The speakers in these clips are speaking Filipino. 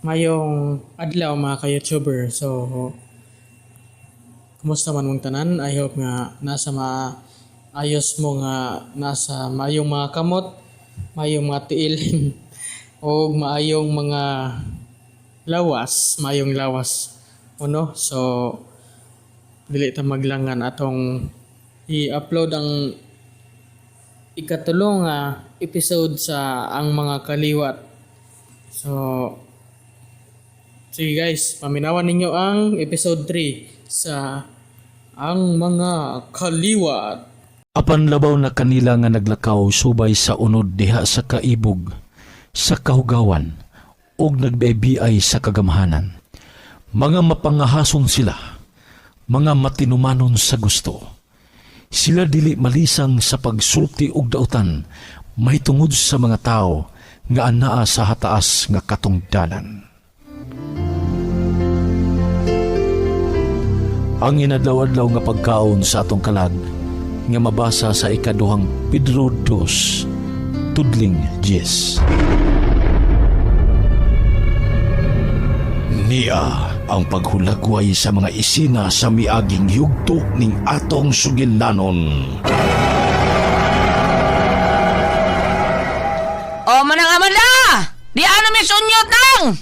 Mayong adlaw mga ka-YouTuber. So, kumusta man mong tanan? I hope nga nasa maayos mo nga nasa mayong mga kamot, mayong mga tiil, o maayong mga mayong lawas. Ano? So, dili ta maglangan atong i-upload ang ikatulong nga episode sa ang mga kaliwat. So, sige guys, paminawan ninyo ang episode 3 sa ang mga kaliwat. Apan labaw na kanila nga naglakaw subay sa unod diha sa kaibog, sa kahugawan, ug nagbiay sa kagamhanan. Mga mapangahason sila, mga matinumanon sa gusto. Sila dili malisang sa pagsulti og dautan, may tungod sa mga tao nga anaa sa hataas nga katungdanan. Ang inadlaw-adlaw nga pagkaon sa atong kalag nga mabasa sa ikaduhang Pedro 2, tudling 10. Niya ang paghulagway sa mga isina sa miaging yugto ning atong sugilanon. O manang amanda! Di ano may sunyot nang!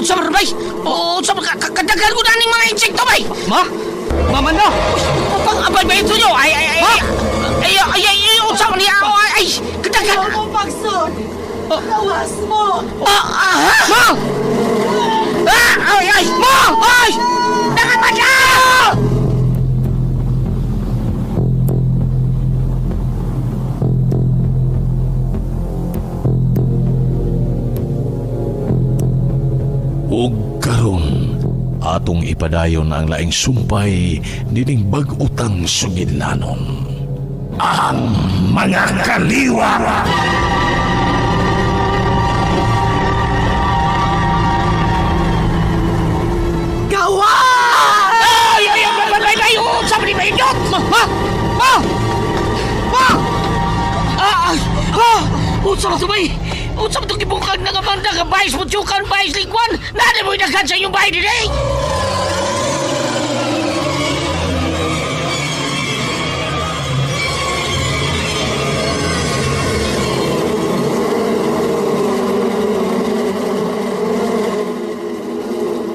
Sabar bay! Sabar kadagal ko na ning mga insekto bay! Ma? Mama na! Upang abay ba ito nyo? Sabar niya! Kadagal! Huwag mong pagsod! Lawas mo! Ma! Nakamada! Ug karon atong ipadayon ang laing sumpay nining bag-utang sugilanon. Ang mga kaliwa. Gawa! Sabar ni Bayot! Unsa na tumay? Unsa man itong gibukag ng amanda nga bayis mo tiyukan, bayis likwan? Nada mo inaghan sa inyong bahay din eh!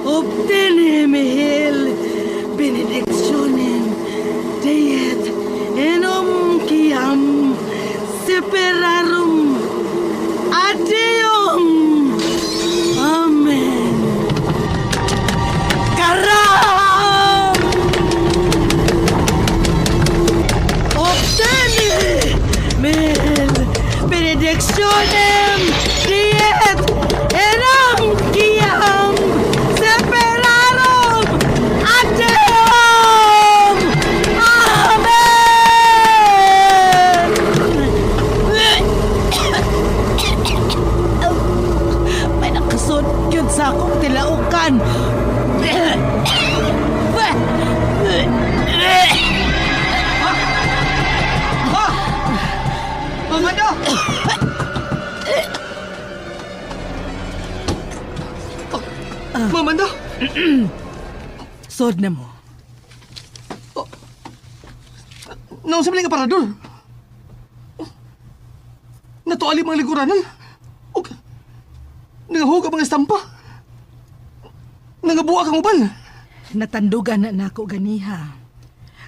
Obtene mihil benedictionem Deet enom kiam separarum Adeum. Amen. Karam! Obtene mihil benedictionem Deet enom kiam separarum Adeum. Amen. May nakasod yun sa akong tilaukan. Mama na! Mama na! Sod na mo. Naunsa man nga parador? Natuali mga liguranan. O nangahuga mga estampa. Nangabuwa kang uban. Natandugan na nako ganiha.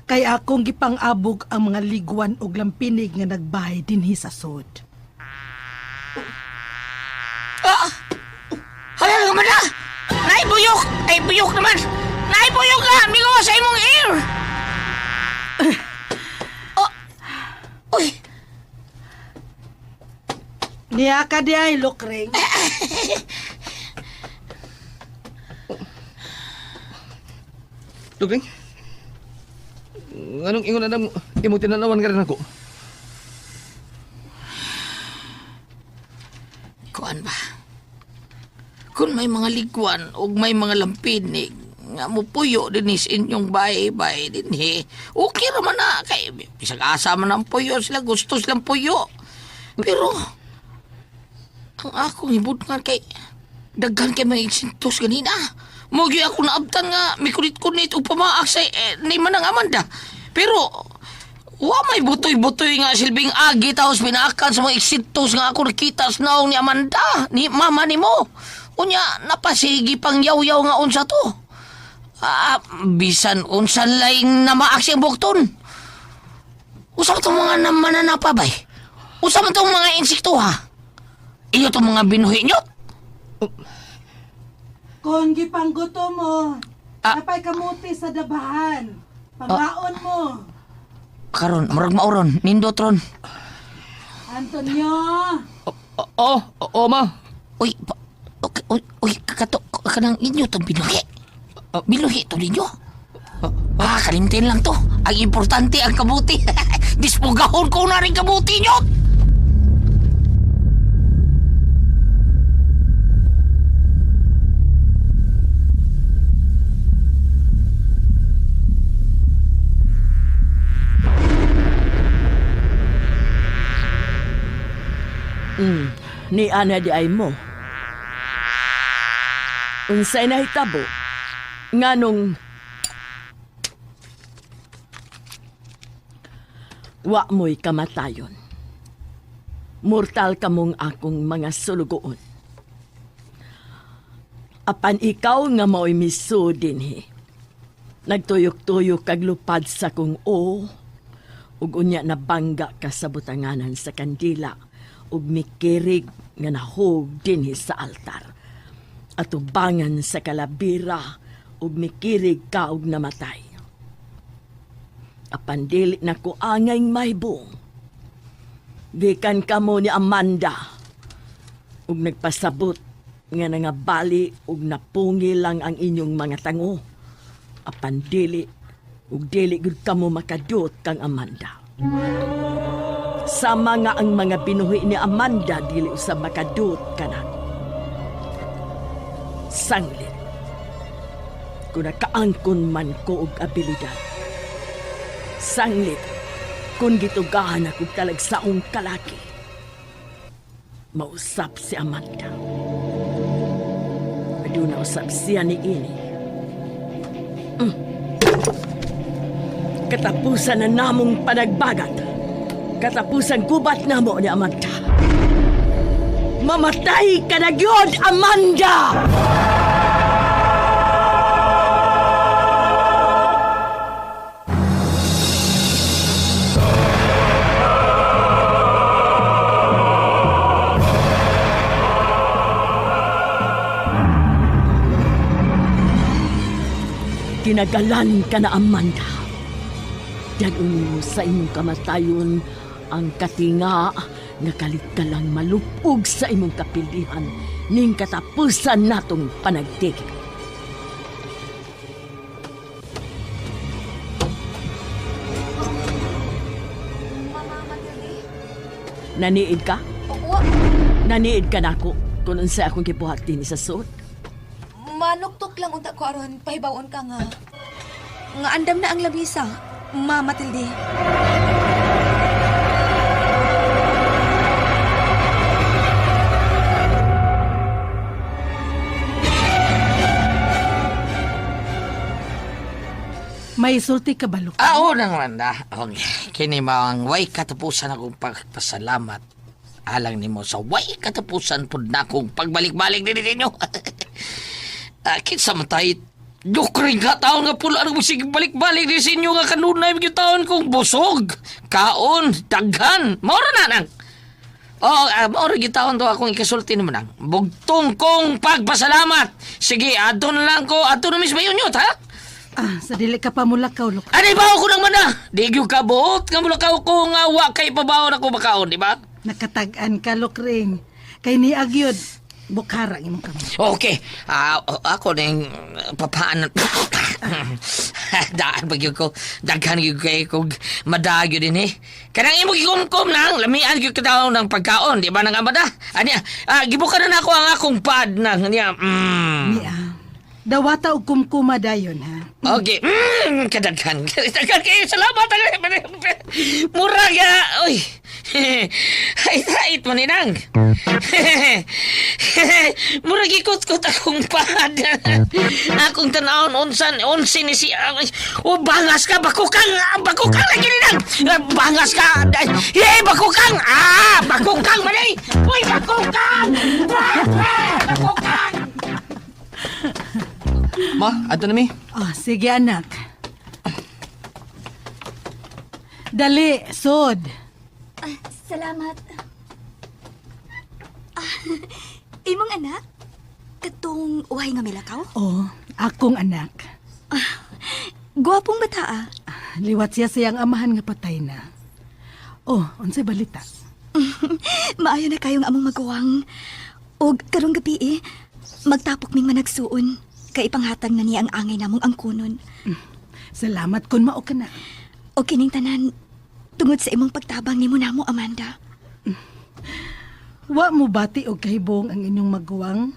Kay akong gipang-abog ang mga ligwan og lampinig nga nagbahay dinhi sa sod. Hala nga man na! Naibuyok! Ay, buyok naman! Naibuyok ka! Mingawa sa imong ear! Uy! Niya ka di ay lokring. Lugring? Anong ingon na mo? Imong tinanawan ka rin ako. Kuan ba? Kung may mga ligwan o may mga lampinig nga mupuyo din is inyong bahay-bahay din okay raman na kay bisag asa man ang puyo sila gusto silang puyo pero Ang akong hibudngan kay daghan kay may sintos ganina. Mogi ako naabtan nga may kunit-kunit o pamaak sa ni manang Amanda. Pero wa may butoy-butoy nga silbing agi tapos pinaakan sa mga sintos nga ako nakita sa naong ni Amanda, ni mama ni mo. Unya napasigi pang yaw-yaw nga unsa to. Bisan unsan laing namaak siyang bukton. Usa man itong mga mananapa bay? Usa man itong mga insekto ha? Iyo itong mga binuhi nyo? Kung gipangguto mo, napay kamuti sa dabahan. Pagbaon mo. Karon, marag mauron, nindot ron. Antonio! Oo, ma. Uy, uy, kanang inyo itong binuhi. Binuhi ito ninyo? Kalimtin lang to. Ang importante ang kabuti. Dispugahon ko na rin kabuti nyo. Ni ana di ay mo. Unsay nahitabo nganong wa mo'y kamatayon. Mortal kamong akong mga sulugoon. Apan ikaw nga mo'y miso dinhi. Nagtuyok-tuyok kag lupad sa kong o ug unya na bangga ka sa butanganan sa kandila ug mikirig nga nahog dinhi sa altar. Atubangan sa kalabira ug mikirig ka og namatay. Apan dili na ko angay maybong. Gikan kamo ni Amanda ug nagpasabot nga nangabali ug napungi lang ang inyong mga tango. Apan dili ug dili gud kamo makadot kang Amanda. Sama nga ang mga binuhi ni Amanda dili usab makadot kanako. Sanglit. Kung nakaangkon man ko og abilidad. Sanglit. Kung gitugahan ako talagsaong kalaki. Mausap si Amanda. Aduna usap siya ni ini. Katapusan na namong panagbagat. Katapusan gubat na mo ni Amanda. Mamatay ka na gyud, Amanda! Kinagalan ka na, Amanda. Dagunin mo sa imong kamatayon ang katinga nga kalit ka lang malupog sa imong kapilihan ning katapusan natong panagtigil. Naniid ka? Oo. Naniid ka nako kung unsa akong gibuhat din sa suot? Manuktok lang unta ko aron pahibawon ka nga. Nga andam na ang labisa, Ma Matilde. May sulti ka balok. Oo nang Amanda. Okay. Kini mga way katapusan akong pagpasalamat. Alang nimo sa way katapusan pud na akong pagbalik-balik din ninyo. Kinsa man tayo, dukring ka taon nga pula ang musig balik-balik din sa inyo nga kanunay mga taon kong busog, kaon, daghan, maura na nang. Maura gitaon to akong ikasulti naman nang. Bugtong kong pagpasalamat. Sige, adon lang ko, adon na mismo yun yun, ha? Sa dili ka pa mulakaw, Lok. Anay ba ako nang mana? Di yung kabuot, nga mulakaw ko nga wa kay pabaon ako makaon, di ba? Nakatag-an ka, Lokring. Kay ni Agyod, bukara imong kamo. Okay, ako na yung papaanan. Daan pag yun ko, daghan yun kayo kong madagyo din eh. Kanang imo gikumkum nang, lamian yun ka ng pagkaon, di ba nang amada? Anya, gibuka na ako ang akong pad nang, niya, Niya, dawata og kumkuma dayon, ha? Okay, kadaghan. Kadaghan kayo, salamat. Mura nga, uy. Hait-hait maninang. Murag ikot-kot akong pad. Akong tanawon unsin ni si o bangas ka bakukang lagi ninang. Bangas ka. Bakukang. Bakukang manay. Uy, bakukang. Bakukang. Ma, ato na mi. Oh, sige anak. Dali, sod. Salamat. Imong anak? Katong uhay nga milakaw? Oh, akong anak. Guwapong bata Liwat siya siyang amahan nga patay na. Oh, unsay balita? Maayo na kayong among magawang. O karong gabi magtapok ming managsuon. Kay ipanghatag na niya ang angay namong angkunon. Salamat kun mao ka na. O kining tanan, tungod sa imong pagtabang nimo namo, Amanda. Wa mo bati og kahibong ang inyong maguwang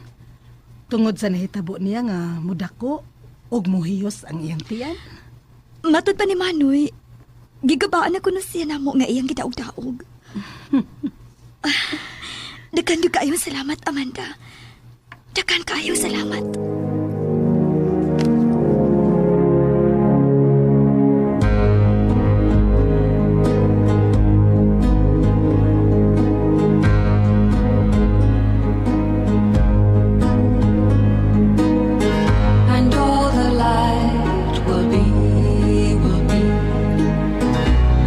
tungod sa nahitabo niya nga mudako og muhiyos ang iyang tiyan. Matod pa ni Manoy, gigabaan ako na siya namo nga iyang gidaog-daog. Dakan kayo salamat, Amanda. Dakan kayo salamat. And all the light will be,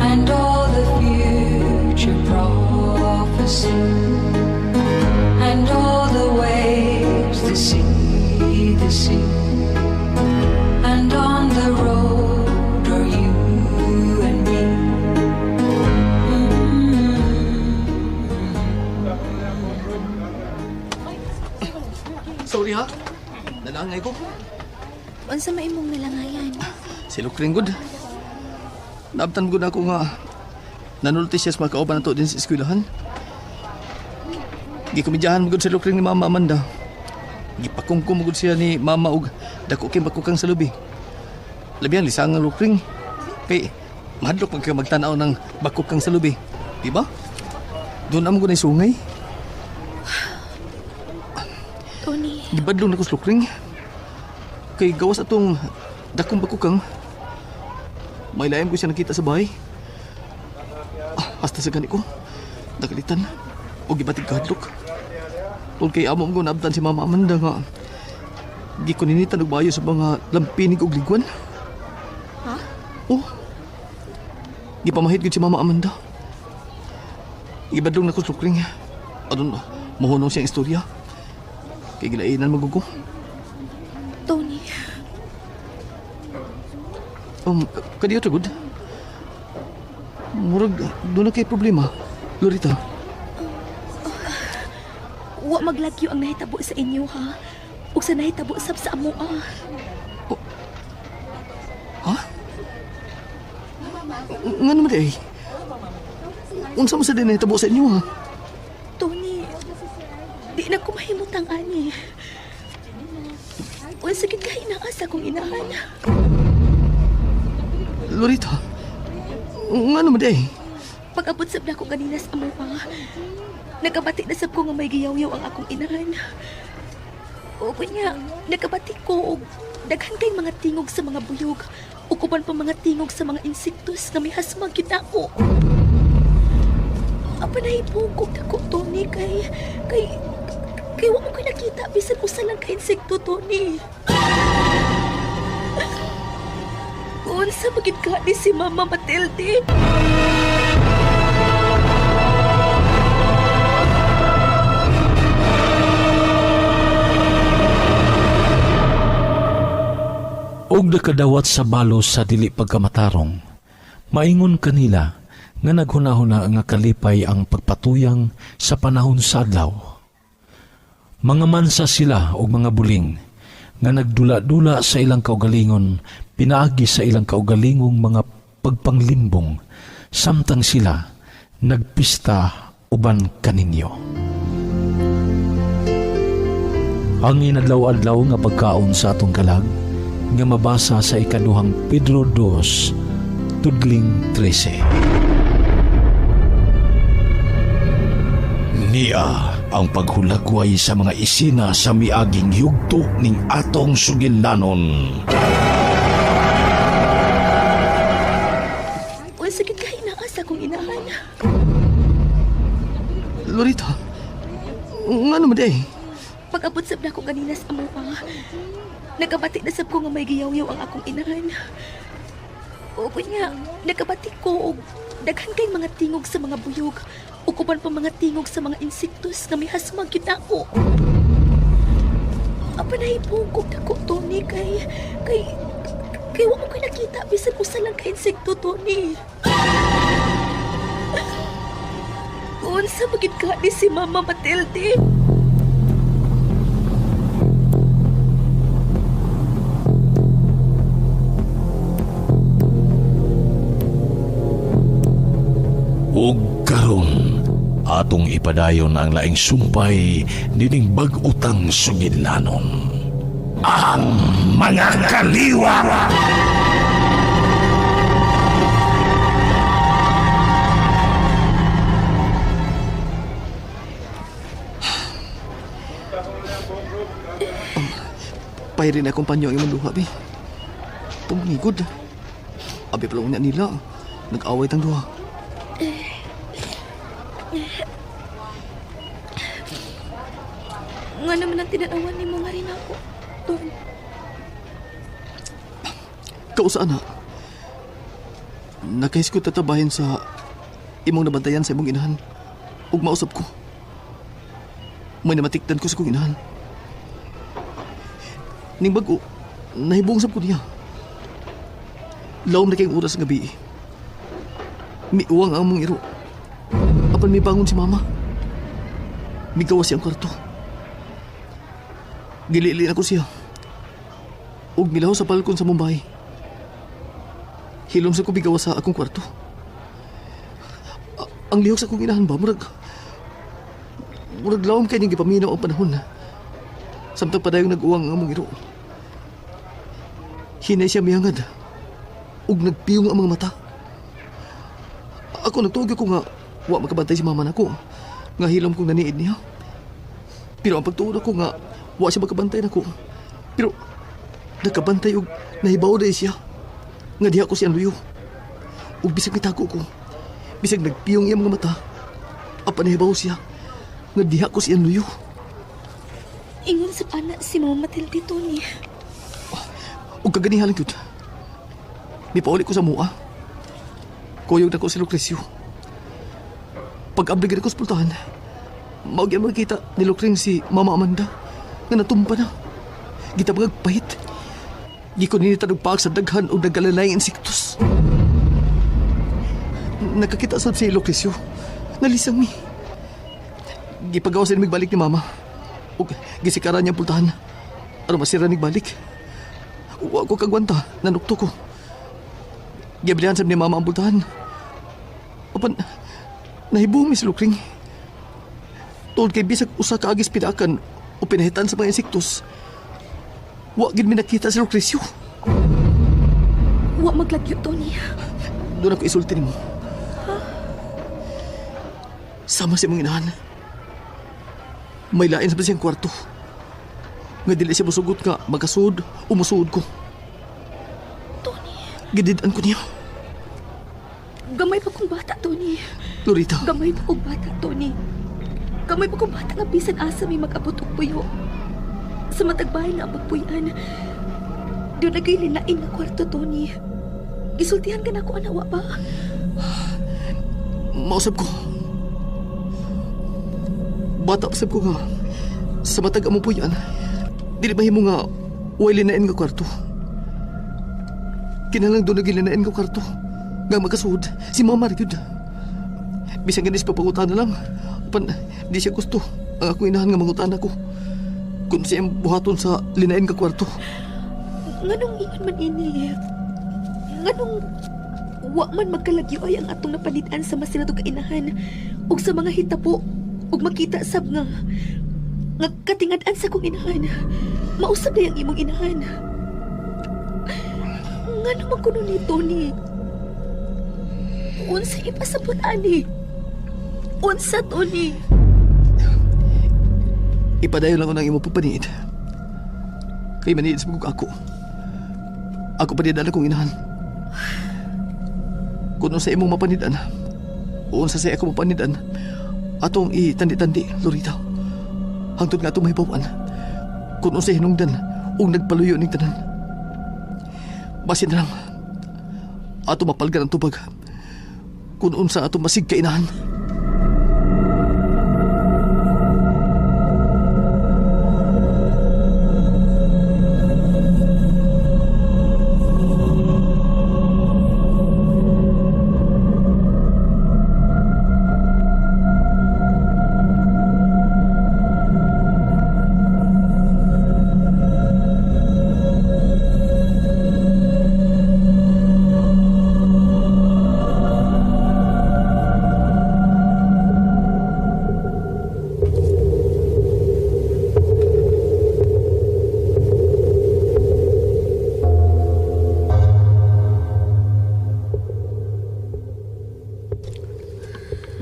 and all the future prophecy, and all the waves, the sea, and on the road are you and me. Sorry ha. Nalangay ko. Unsa may imong nalangayan? Si Lukring good. Naabtan ko na ako nga nanulti siya sa mga kauban na to din sa eskwelahan. Gikumidyahan mo gud si Lukring ni Mama Amanda. Gipakungkum mo gud siya ni Mama og dako kay bakukang sa lubi. Labihan lisang ang Lukring. Kay mahadlok man kayo magtanaw ng bakukang sa lubi. Di ba? Doon amo ko na sungay. Tony, Gibadlong na ko sa Lukring. Kay gawas atong dakong bakukang. May layam ko siya nakita sa bahay. Hasta sa gani ko. Nagalitan. O gibatig kahadlok. Tol kay amo ko naabtan si Mama Amanda nga. Di ko ninitan og bayo sa mga lampinig og ligwan. Ha? Oh. Gipamahid gid si Mama Amanda. Gibadlong na ko sa Lukring. Adun mohonong siyang istorya. Kay gilainan magugo. Tony. Kadiyo to good. Murag doon na kay problema, Lorita. Wa maglagyo ang nahitabo sa inyo, ha? Ug sa nahitabo sab sa amo, Ha? Nga naman eh. Unsa mo sa din nahitabo sa inyo ha? Tony, di na ko mahimutang ani. Unsa gid kay inaasa kong inahan. Lorita, nga naman eh. Pag-abot sab na ko kanina sa amo, nagabati na sab ko nga may giyaw-yaw ang akong inahan. O kunya, nagabati ko og daghan kay mga tingog sa mga buyog. Ukupan pa mga tingog sa mga insektos na may hasmang kinako. Apa na ipugog na ko, Tony, kay wa mo ko'y nakita bisan usa lang ka insekto, Tony. Unsa magid ka ni si Mama Matilde? Og nakadawat sa balos sa dili pagkamatarong, maingon kanila nga naghunahuna nga kalipay ang pagpatuyang sa panahon sa adlaw. Mga mansa sila og mga buling nga nagdula-dula sa ilang kaugalingon, pinaagi sa ilang kaugalingong mga pagpanglimbong, samtang sila nagpista uban kaninyo. Ang inadlaw-adlaw nga pagkaon sa atong kalag nga mabasa sa ikaduhang Pedro 2, tudling 13. Ania ang paghulagway sa mga isina sa miaging yugto ning atong sugilanon. O sakit ka inaasa kong inahan. Lorita, nga naman day. Pag-abot sab na ako ganina sa amo pa. Nagkabati na sab ko nga may giyaw-yaw ang akong inahan. O kunya, nagkabati ko og daghan kay mga tingog sa mga buyog. O kuban pa mga tingog sa mga insektos nga may hasmag yun ako. Apa na ipugog na ko, Tony, kay wala mo ko'y nakita bisan usa lang ka insekto, Tony. Unsa magid ka ni si Mama Matilde? Ug karon atong ipadayon ang laing sumpay nining bag-utang sugilanon. Ang mga kaliwa. Pay rin akong panyo ang imong duha, be. Tumangigod. Abi pala unya nila. Nag-away tang duha. Nga naman ang tinanawan ni mo nga rin ako, Tony. Kausa na. Nakais ko tatabahin sa imong nabantayan sa imong inahan. Ug mausap ko. May namatikdan ko sa kong inahan. Ning bago, nahibungsap ko niya. Lawom na kayong oras ng gabi. Miuwang ang mong iro. Apan may bangon si Mama. Migawas siyang kwarto. Gilili ako siya. Ug milaw sa balkon sa Mumbai. Hilom sa ko bigawas sa akong kwarto. Ang lihok sa akong inahan ba? Murag lawom kayo niyang gipaminaw ang panahon na. Samtang padayong nag-uwang ang mong iro. Hinay siya miyangad. Ug nagpiyong ang mga mata. Ako nagtugyo ko nga wa makabantay si Mama nako. Nga hilom kong naniid niya. Pero ang pagtuod ako nga wa siya makabantay nako. Pero nagkabantay ug nahibaw day siya. Nga diha ko siyang luyo. Ug bisag mitago ko. Bisag nagpiyong iyang mga mata. Apa nahibaw siya. Nga diha ko siyang luyo. Ingon sa pana si Mama Matilde, Tony. Ug kaganihan lang yun. Mipauli ko sa mua. Kuyog na ko si Lucrecio. Pag-abligan ko sa pultahan, maugyan makikita ni Lucring si Mama Amanda nga natumpa na. Gita magagpahit. Giko ninita nagpaag sa daghan o nagalalay insektos. Nakakita sa si Lucrecio. Nalisang mi. Gipagawa sa nagbalik ni Mama. Ug gisikaran niya ang pultahan. Ano masira nagbalik. Wa ko kagwanta, nanukto ko. Giabilihan sa ni Mama ang pultahan. Apan, nahibumi si Lucring. Tungod kay bisag usa ka agis pidakan o pinahitan sa mga insektos. Wa gid mi nakita si Lucrecio. Wa maglagyo, Tony. Doon ako isulti nimo. Sama si mong inahan. May lain sa siyang kwarto. Nga dili siya musugot nga magkasud o musuod ko. Tony. Gididaan ko niya. Gamay pa kong bata, Tony. Lorita. Gamay pa kong bata, Tony. Gamay pa kong bata nga bisan asa may mag-abot og puyo. Sa matagbahay nga ang magpuyan. Doon nagilinain na kwarto, Tony. Gisultihan ka na ako, anawa ba? Mausap ko. Bata pasab ko nga. Sa matag mo po yan. Dili ba mo nga way linain nga kwarto. Kinalang doon nagilinain nga kwarto. Nga magkasud. Si Mama rin yun. Bisang ganis papangutan na lang. Pan, di siya gusto. Ang ako inahan nga mangutan ako. Kung siyang buhaton sa linain nga kwarto. Nganong ingon man ini? Nganong wa man magkalagyo ay ang atong napanitan sa masinado kainahan ug sa mga hitabo ug makita sab nga katingad-an sa kong inahan. Mausab na yung imong inahan. Nganong man kuno ni Tony? Unsa ipasabot ani? Unsa, Tony? Ipadayon lang ko ng imo pagpaniid. Kay maniid sa mga ako. Ako panidala kong inahan. Kung sa imong mapanidan, o sa saya ako mapanidan, atong itandi-tandi, Lorita. Hangtod nga itong mahibawan. Kung sa hinungdan, o nagpaluyo ng tanan. Basin na lang, ato mapalgan ang tubag. Kung unsa ato masig kainahan.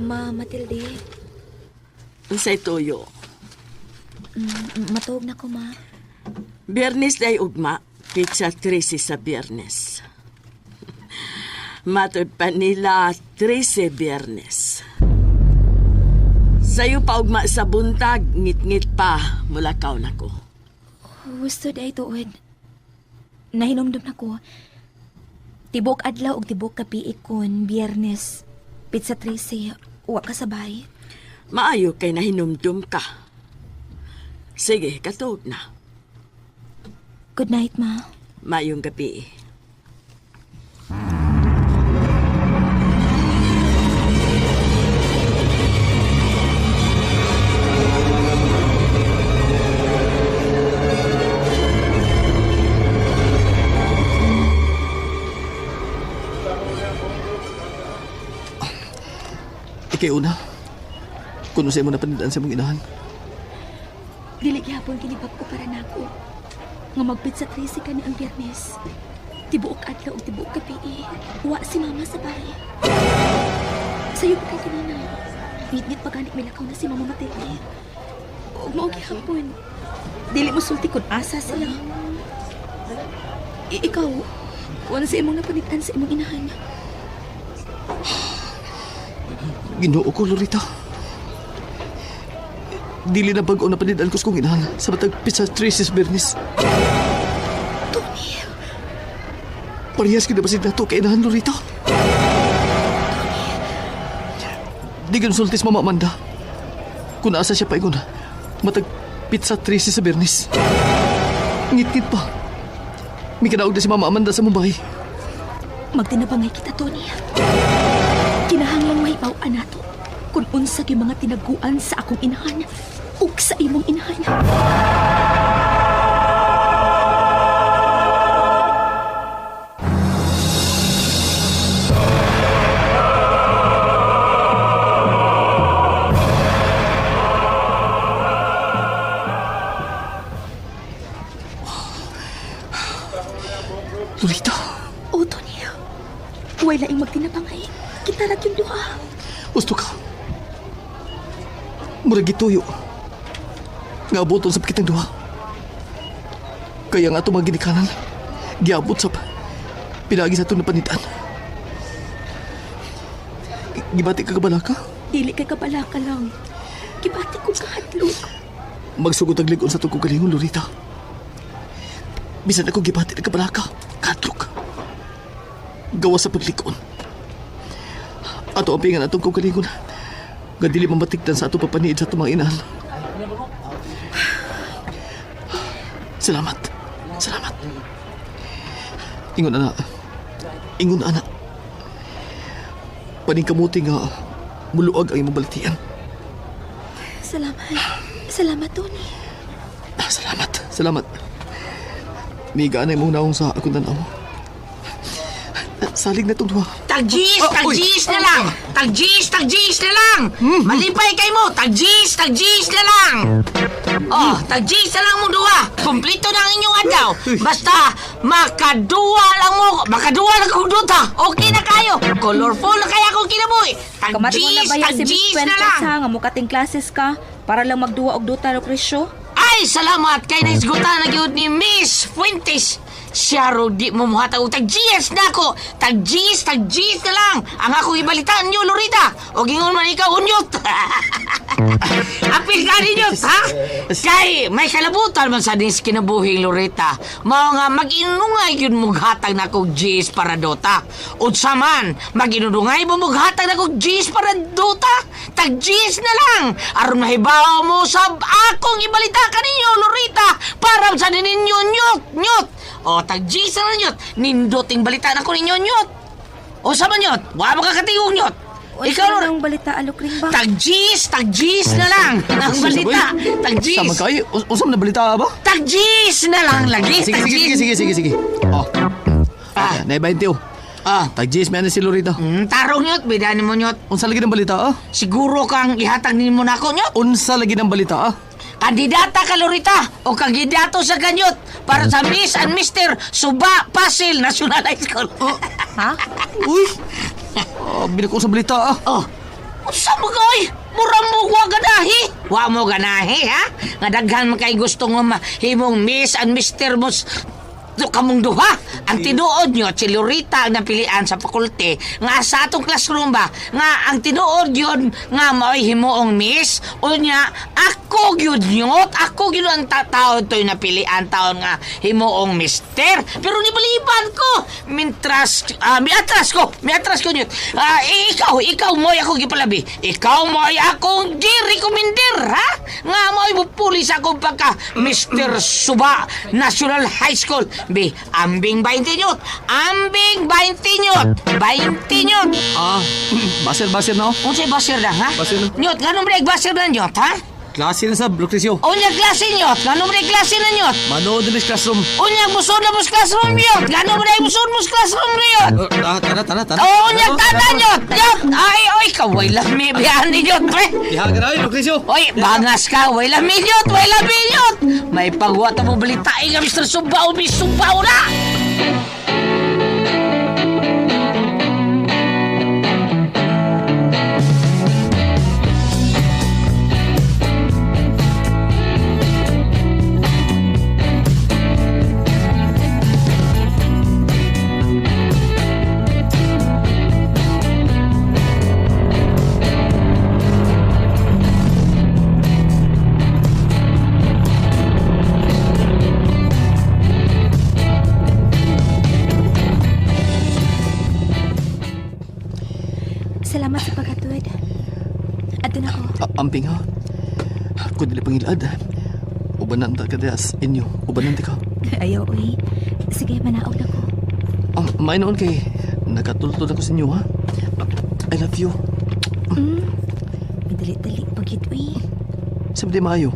Ma, Matilde. Unsay tuyo. Matuog na ko, ma. Biyernes day ugma, pizza 13 sa Biyernes. Matod pa nila 13 Biyernes. Sa'yo pa ugma sa buntag, ngit-ngit pa, mulakaw na ko. Gusto day tuod. Nahinomdom na ko. Tibok adlaw og tibok kapiik kon Biyernes. Pizza 13, uwa ka sabay. Maayo kay nahinumdum ka. Sige, katuog na. Good night, ma. Mayong gabi. Ikay una, kung sa imo na panidaan sa mong inahan. Dili gihapon kinibag ko para nako. Nga magpizza 13 ka ni ang Biyernes. Tibuok adlaw og tibuok gabi. Uwa si mama sa bahay. Sayo pa kay kanina. Ngit-ngit pagani milakaw na si Mama Matilde. Og mao gihapon. Dili mo sulti kun asa sila. Ikaw, kung sa imong napanitan sa imong inahan. Ginoo ko, Lorita. Dili na bago na panidaan ko sa kong inahan sa matag pizza 13 Biyernes. Tony. Parehas kita ba sila ito kay inahan, Lorita? Di sultis Mama Amanda. Kung asa siya paingon, matag pizza 13 sa Biyernes. Ngit-ngit pa. May kanaog na si Mama Amanda sa Mumbai. Magtinabangay kita, Tony. Kinahanglang mahibaw-an nato kung unsa yung mga tinaguan sa akong inahan ug sa imong inahan. Lorita. O, Tony. Huwag laing magtinabangay. Kita rat yung duha. Gusto ka. Murag gituyo. Nga abuton sa pakitang duha. Kaya nga ito mga ginikanan. Giabot sa pinagi sa ito na panitan. Gibati ka kabala ka? Dili kay kabalaka lang. Gibati ko kahadlok. Magsugod ang ligon sa itong kugalingon, Lorita. Bisan ako gibati na kabala ka. Kadlok. Gawa sa paglikon. Ato ang pingan atong kugalingon. Nga dili mamatikdan sa ato papaniid sa itong mga inahan. Salamat. Salamat. Ingon, anak. Ingon, anak. Paning kamuti nga muluag ang imong balitian. Salamat. Salamat, Tony. Salamat. Salamat. Miga na imong naong sa akong tanaw. Salig na itong duha. Tagjis na lang! Tagjis na lang! Malipay kay mo! Tagjis na lang! Oh, tagjis na lang mo duha! Kumplito na ang inyong adlaw! Basta, makaduwa lang kong duta! Okay na kayo! Colorful na kaya akong kinabuhi! Kamati mo na ba yan si Miss Tagjis na Fuentes lang! ha? Nga mukating classes ka. para lang magduwa og duta, Lucrecio. Ay, salamat kay naisgutan na gyud ni Miss Fuentes. Siya ro di mo muhatag og tag-GS na ako. Tag-GS na lang. Ang akong ibalitaan nyo, Lorita. O gingon man ikaw, unyot. Apil ka ninyot, ha? Kay may kalabutan man sa nis kinabuhing, Lorita. Mao nga mag-inungay yun mughatag na kong GS para Dota. Unsa man, mag-inungay mo mughatag na kong GS para Dota. Tag-GS na lang. Aron mahibaw mo sa akong ibalita ka ninyo, Lorita. Para sa ninyo, nyot. O, tag-G's na nyot. Nindoting balita na ko ninyo, nyot. O, sama nyot. Wala mo kakatingong, nyot. Ikaw, na Lord. ang balitaan, Lucring ba? Tag-G's na lang. Ang balita. Sama Tag-G's. kayo. Usam na balita ba? Tag-G's na lang lagi. Sige. Oh. Naibahinti oh. Tag-G's may ano si Lorita. Tarong, nyot. Bidani mo, nyot. Unsa lagi ng balita Siguro kang ihatag din mo na ako, nyot. Unsa lagi ng balita Kandidata ka, Lorita. O kandidato sa ganyot. Para sa Miss and Mr. Suba Pasil National High School. Ha? Uy! Binako sa balita Oh, sa mga mura mo wa ganahi. Wa mo ganahi, ha? Nga daghan man kay gusto nga mahimong Miss and Mr. Mos do kamong duha. Ang tinuod nyo, si Lorita ang napilian sa fakulty nga sa atong classroom ba, nga ang tinuod yun nga mao'y himuong miss, o niya, ako yun ang taon to'y napilian taon nga himuong mister. Pero nibaliban ko, miatras ko nyo. Ikaw mo'y ako gipalabi. Ikaw mo'y akong gi-recommender, ha? Nga mo'y mupulis akong pagka Mr. Suba National High School. Bi, ambing 20 nyot. 20 nyot. Basir na Unsay basir na, ha? Basir na. Nyot, ganun ba basir na nyot, ha? Klase na sa Lucrecio. Unya klase nyot, ganun ba klase na nyot? Manood din sa classroom. Unya musod na mus classroom nyot, ganun ba musod mus classroom nyot? Tana. Unya tata nyot. Ay, oy, kaway lami biyan ni nyot, pre. Ihaga na Lucrecio. Oy, bangas ka, way lami nyot. May pagwa ta mo balitain nga Mr. Subaw, Miss Subaw na. Salamat sa pagkatuwid. Ato na ko. Amping ha. Ako dili pangilad. Ubanan ta ka das inyo. Ubanan ta ka. Ayaw, uy. Sige, manaog na ko. May noon kay nakatultol ako sa inyo ha. I love you. Madali-dali pagkit, uy. Sabi di maayo.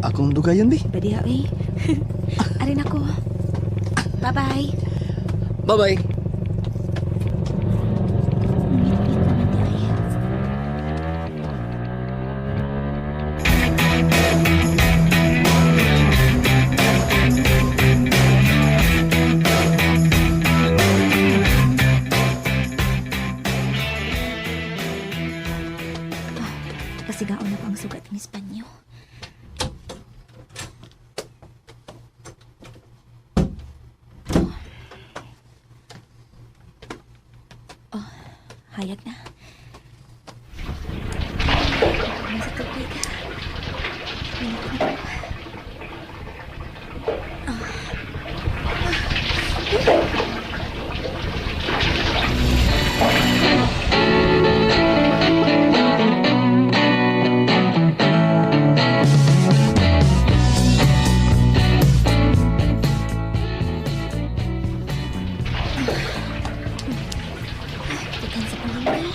Akong dugayan di. Badiya, uy. Arin ako. Bye-bye. Bye-bye. Pasigaon na pa ang sugat ng Espanyo. Oh, hayag na. Nasa tubig. Tekan sa palingkal.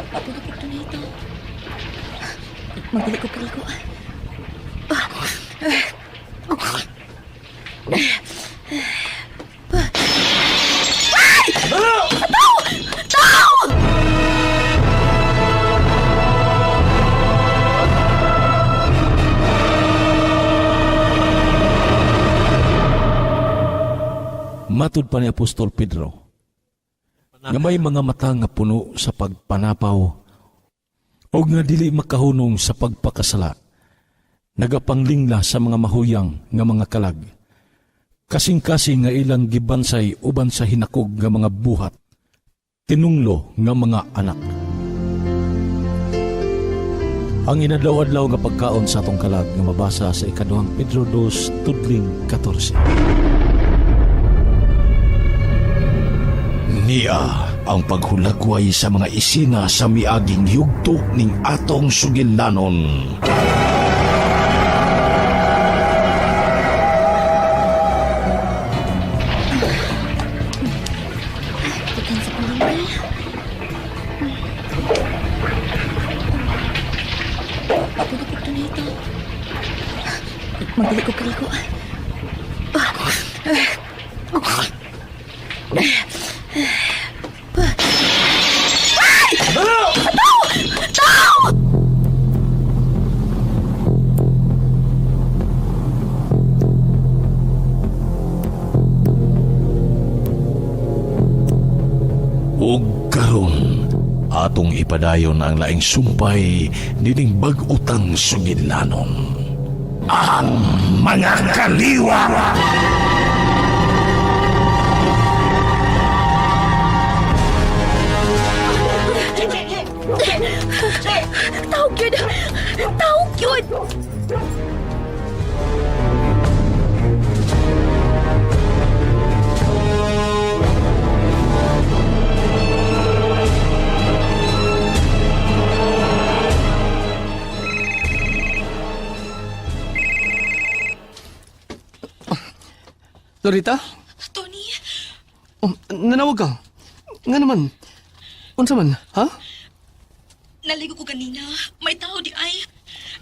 Pagkakit ko na ito. Magbiliko-biliko. Matud pa ni Apostol Pedro, nga may mga mata nga puno sa pagpanapaw o nga dili makahunong sa pagpakasala, nagapanglingla sa mga mahuyang nga mga kalag, kasing-kasing nga ilang gibansay uban sa hinakog nga mga buhat, tinunglo nga mga anak. Ang inadlaw-adlaw nga pagkaon sa atong kalag nga mabasa sa ikaduhang Pedro 2, tudling 14. Niya ang paghulagway sa mga isina sa miaging yugto ning atong sugilanon. Tekan sa pangambal. Pwede ko ito na ito. Magbalik ko kaliko. Ug karon atong ipadayon ang laing sumpay nining bag-utang sugilanon. Ang mga kaliwa! Tawag yun! Tawag yun! Lorita? Tony, Oh, nanawag ka. Nga naman. Unsa man, ha? naligo ko kanina. May tao di ay.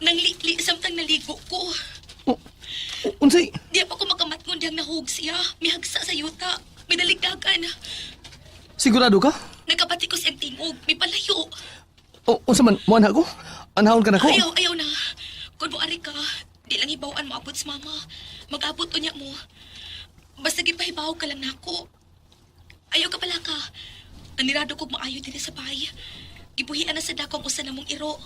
Nanglikli samtang naligo ko. Oh, unsay? Di pa ko makamatngon diyang nahug siya. Mihagsa sa yuta. May daligdagan. Sigurado ka? Nagkapati ko sa tingog. May palayo. Oh, unsa man, muan ako? Anahon ka na ko? Ayaw na. Kung mo ari ka, di lang ibawaan mo abot sa mama. Mag-abot unya mo. Basta gipahibaw ka lang nako. Ayaw ka pala ka. Nanirado ko maayo din sa bahay. Gibuhian na sa dakong usa namong iro.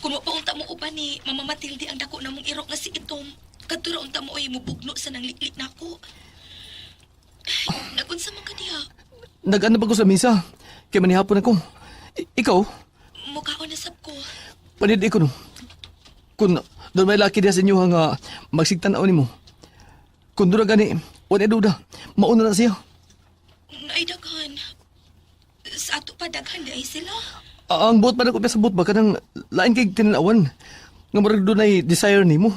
Kung mapaunta mo uban ni Mama Matilde ang dako namong iro nga si Itom, kadtura unta mo ay mubugno sa nangliklik nako. Nagunsa man ka diha. Nag-ano ba ko sa misa? Kaya manihapon ako. Ikaw? Mukaon na sab ko. Panid ko no. Kung doon may laki diya sa inyo nga magsigtanaw ni mo. Kung doon gani, wala duda. Mauna na siya. Ay daghan. Sa ato pa daghan di ay sila. Ang buot pa na ko sa buot ba kanang lain kay tinalawan. Nga marag doon ay desire ni mo.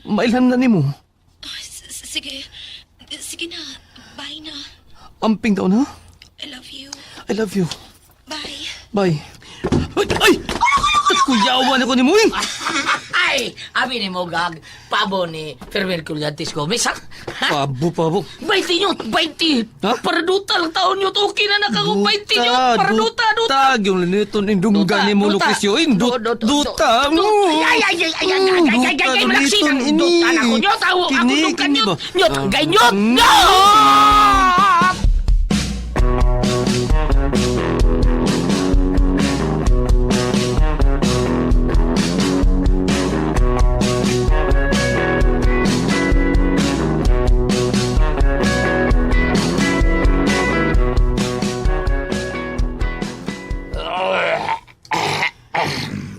Mailhan na ni mo. Sige. Sige na. Bye na. Amping taon ha? I love you. I love you. Bye. Bye. Ay! Kuyawan ako ni mo eh! Ay, abi ni mo gag, pabo ni Fermel Collantes Gomez, ha? Pabo. 20 nyo, 20! Ha? Para duta lang taon nyo, okay na nakako 20 nyo, para duta. Yung liniton indunggan ni mo Lucrecio. Duta mo! Ay, malaksin! Duta na ko nyo, tawo ako dukan nyo! Nyo, ganyan! Nyo!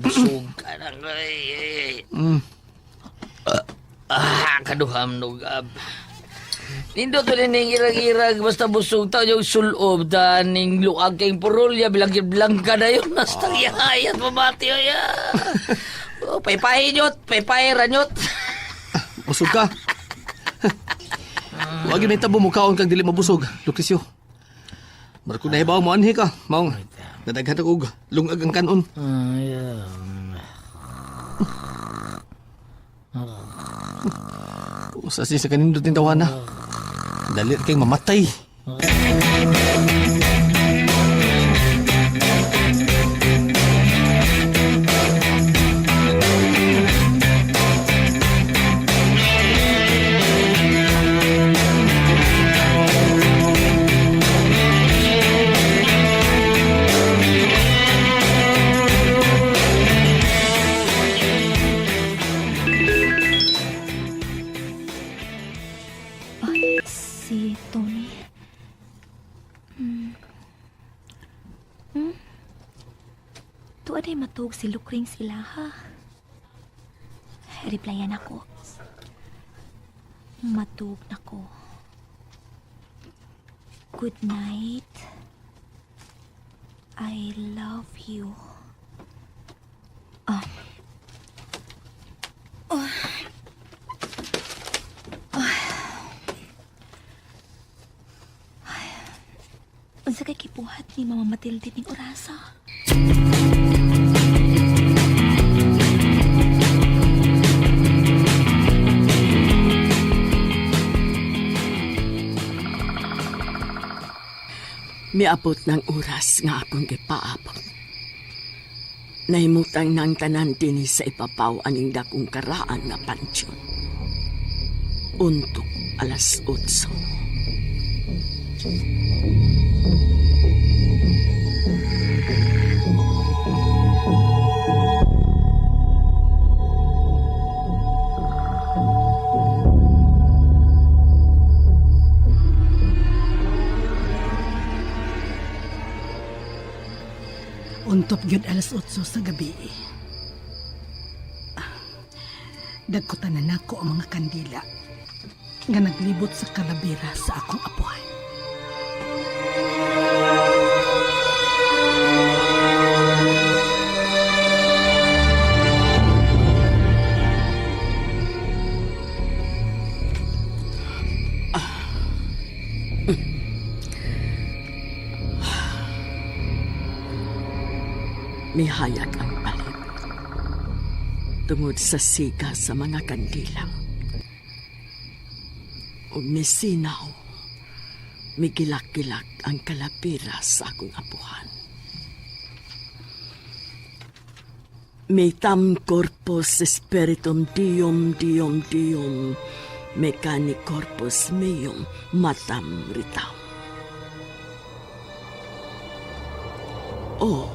Busog ka na kaduham nugab. Nindo to ning irag-irag basta busog ta yung sulob ta ning luag kay purulya bilang ka na yun nastalyahayat mabati o ya. Paypay ranyot. Busog ka. Huwag yun may tabo mo kaon kang dili mabusog, Lucrecio. Marko na hibaw mo anhi ka, maong. Nadaghan ako lungag ang kanon. Usasi sa kanindot ng tawana. Dalit kayong mamatay. Tuwa day matug si Lukring sila, ha? Replyan ako. Matug na ko. Good night. I love you. Unsa kay kipuhat ni Mama Matilde ning orasa? Miabot ng oras nga akong gipaabot. Nahimutang ng tanan din sa ipapaw aning dakong karaan nga pansyon. Untok 8:00. Untop gyud 8:00 sa gabi. Dagkutan na nako ang mga kandila nga naglibot sa kalabira sa akong apuhan. Mihayag ang palib. Tungod sa siga sa mga kandila. Ug misinaw, migilak-gilak ang kalapira sa akong apuhan. Mitam corpus spiritum dium dium dium, mecani corpus meum matam ritam. Oh,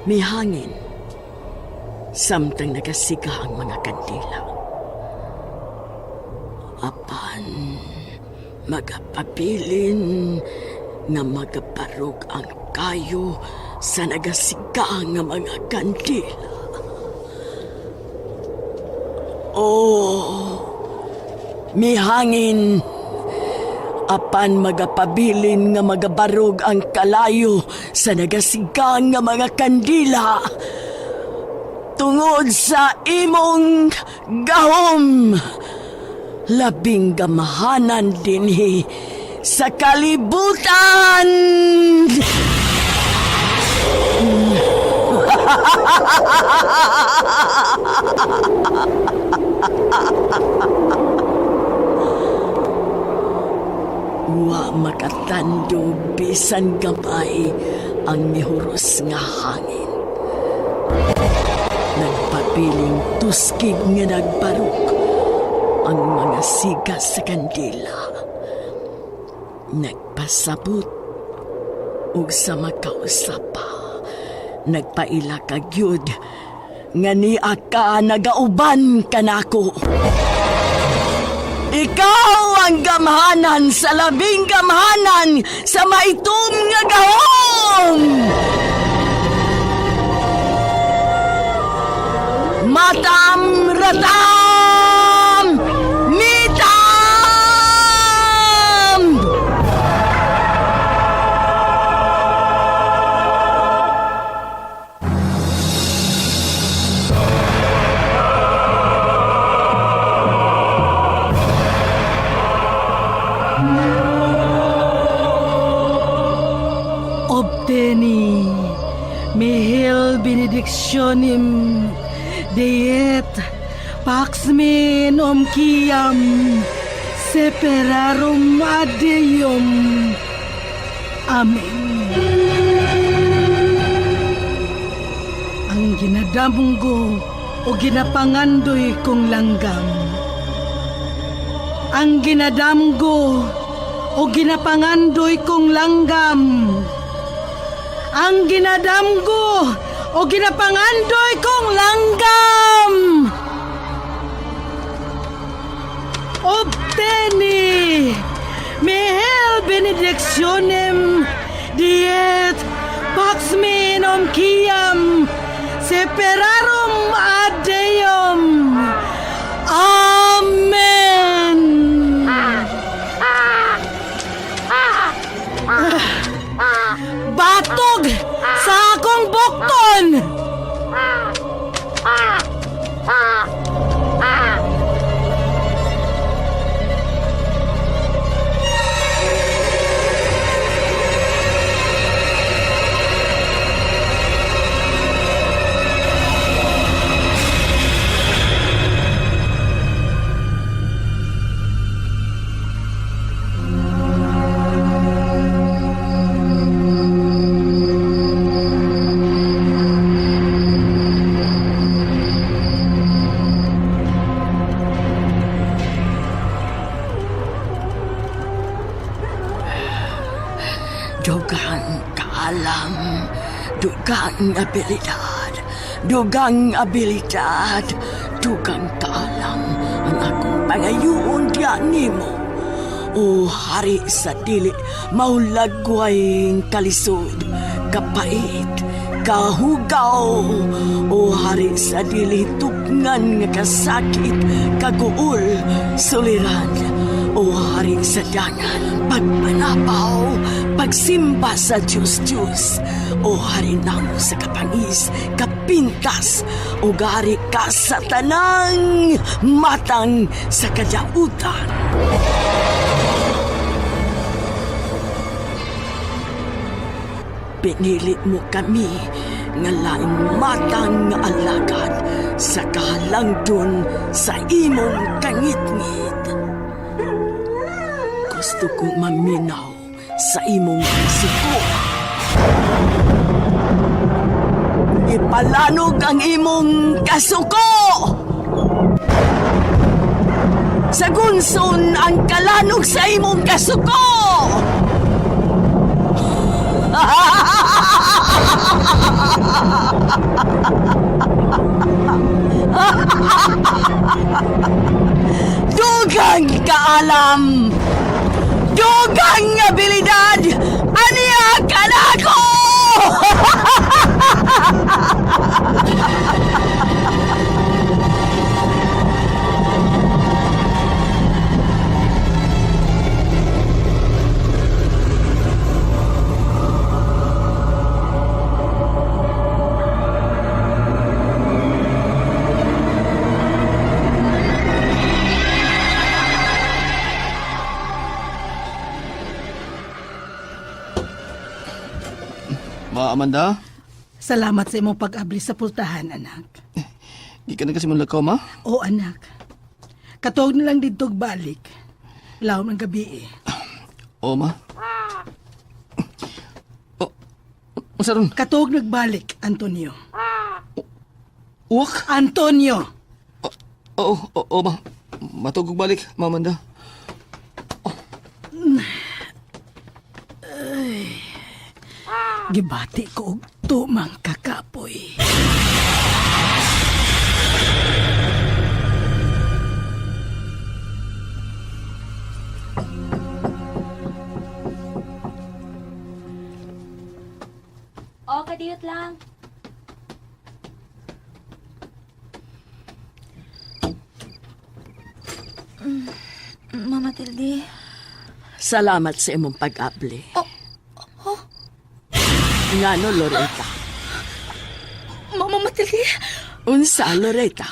mihangin. Samtang nagasiga ang mga kandila. Apan, magapabilin na magaparog ang kayo sa nagasiga nga mga kandila. Oh, mihangin. Apan magapabilin nga magabarog ang kalayo sa nagasigang nga mga kandila tungod sa imong gahom. Labing gamahanan dinhi sa kalibutan. Wa makatandog bisan gamay ang mihuros nga hangin. Nagpabiling tuskig nga nagbarok ang mga siga sa kandila. Nagpasabot ug sa makausapa. Nagpaila kagyud nga niya ka nagauban kanako. Ikaw ang gamhanan sa labing gamhanan sa maitom nga gahom. Matam ratam mitam. Obteni mihil benedictionem Diet pax min omciam separarum adeum. Amen. Ang ginadamgo o ginapangandoy kong langgam. Ang ginadamgo o ginapangandoy kong langgam. Ang ginadamgo o ginapangandoy kong langgam. Obteni mihel benedictionem diet Severum Kiam, Separarum ad Deum. Amen. Batog sa akong bukton. Dugang kaalam, dugang abilidad, dugang abilidad, dugang kaalam ang akong pangayoon diyan nimo. O hari sa dili maulagway kalisod, kapait, kahugaw. O hari sa dili tupngan nga kasakit, kaguol, suliran. O hari sa dangan, pagpanapaw, pagsimba sa Diyos-Diyos. O hari namo sa kapangis, kapintas. O gari ka sa tanang matang sa kadautan. Pinilit mo kami nga laing matang nga alagad sa kahalangdon sa imong kangit-ngit. Gusto kong maminaw sa imong siko. Ipalanog ang imong kasuko! Sa gunson ang kalanog sa imong kasuko! Dugang kaalam! Dugang abilidad! Aniya ka na ako! Ma Amanda, Salamat sa imong pag-abli sa pultahan, anak. di ka na kasi manlakaw, ma? O anak, katuog na lang dito balik. Laom ang gabi eh. Oo, ma. Oh, masaron? Katuog nagbalik, Antonio. Uwak? Antonio! Oo, ma. Matugog balik, ma Amanda. Gibati ko og tumang kakapoy. O, kadiyot lang. Mama Tilde. Salamat sa imong pag-abli. Ngano, Loretta? Mama Matilde, Unsa, Loretta?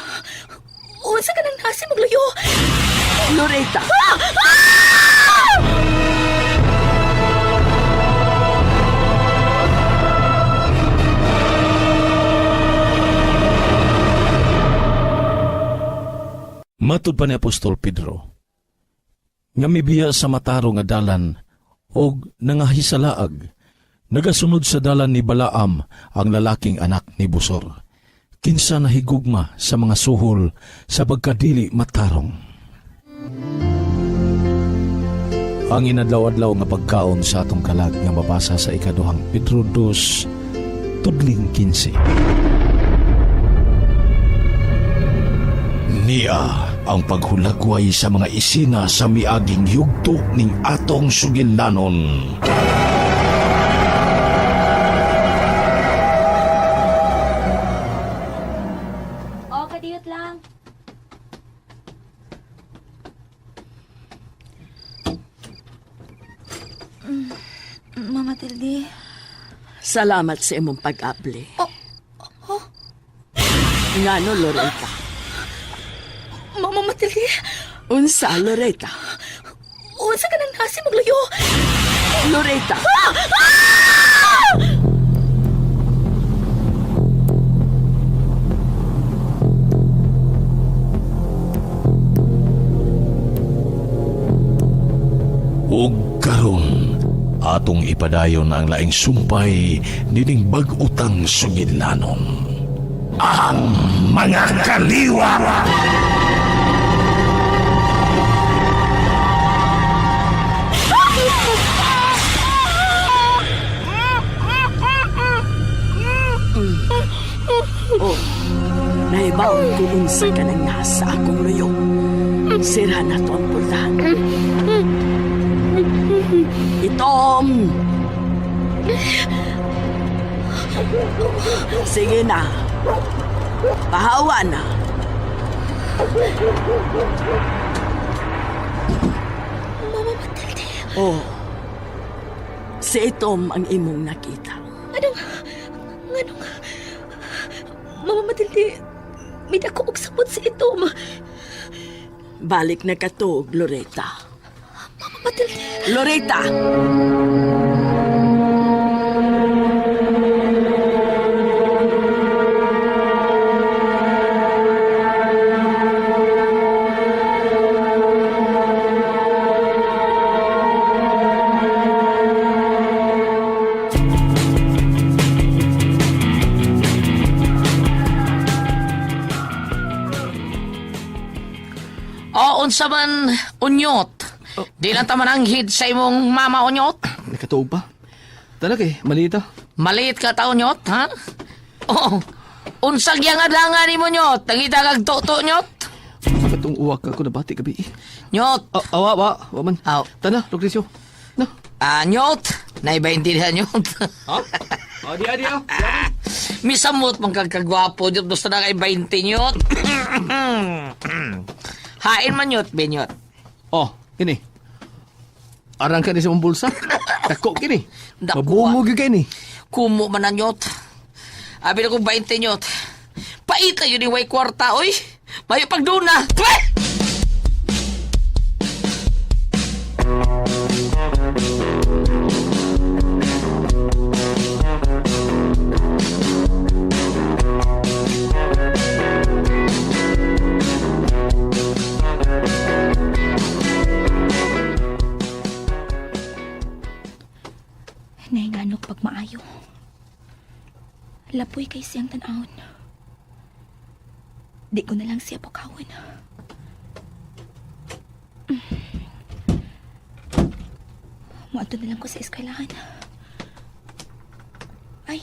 unsa ka nang nasi magluyo? Loretta! Matud pa ni Apostol Pedro, nga mibiya sa mataro nga dalan og nangahisalaag, nagasunod sa dalan ni Balaam ang lalaking anak ni Busor. Kinsa nahigugma sa mga suhol sa pagkadili matarong. Ang inadlaw-adlaw nga pagkaon sa atong kalag nga mabasa sa ikaduhang Pedro 2, tudling 15. Niya ang paghulagway sa mga isina sa miaging yugto ning atong sugilanon. Salamat sa imong pag-abli. Ngano, Loretta? Mama Matilde, Unsa, Loretta? unsa ka nang nasi magluyo? Loretta! Ug karon atong ipadayon ang laing sumpay nining bag-utang sugidlanon. Ang mga kaliwa! Oh, naibawon ko unsa ka nang nasa akong luyo. Sira na to ang pultahan. Itom! Sige na. Pahawa na. Mama Matilde, Oh, si Itom ang imong nakita. anong... Mama Matilde, may dako og sabot si Itom. Balik na katog, Loretta. Mama Matilde, Loretta! O, unsa man, unyot. Di lang tamananghid sa imong mama, unyot. Nakatuog pa. Tala kay, malita. Maliit ka ta, unyot, ha? Oo. Unsag yang adlangan ni mo, nyot. Nangita kag toto, nyot. Katong uwak ako na bati gabi. Nyot. Awa, waman. Aw. Tana, Lucrecio. No. Nyot. Naibaintindihan, nyot. Adi. Misamot mang kagkagwapo, nyot. Gusto na kay 20, nyot. Hain man, nyot, benyot. Oh, ini. Arang ka ni sa mong bulsa. Dako kini. Dako, Mabungog yung kini. Kumo man na, nyot. Abi na kong 20, nyot. Paita yun yung way kwarta, oy. Mayo pagduna. Kwe! nainganok pag maayo. Lapoy kay siyang tanawon. Di ko na lang siya pagkawin. Muadto na lang ko sa eskwelahan. Ay,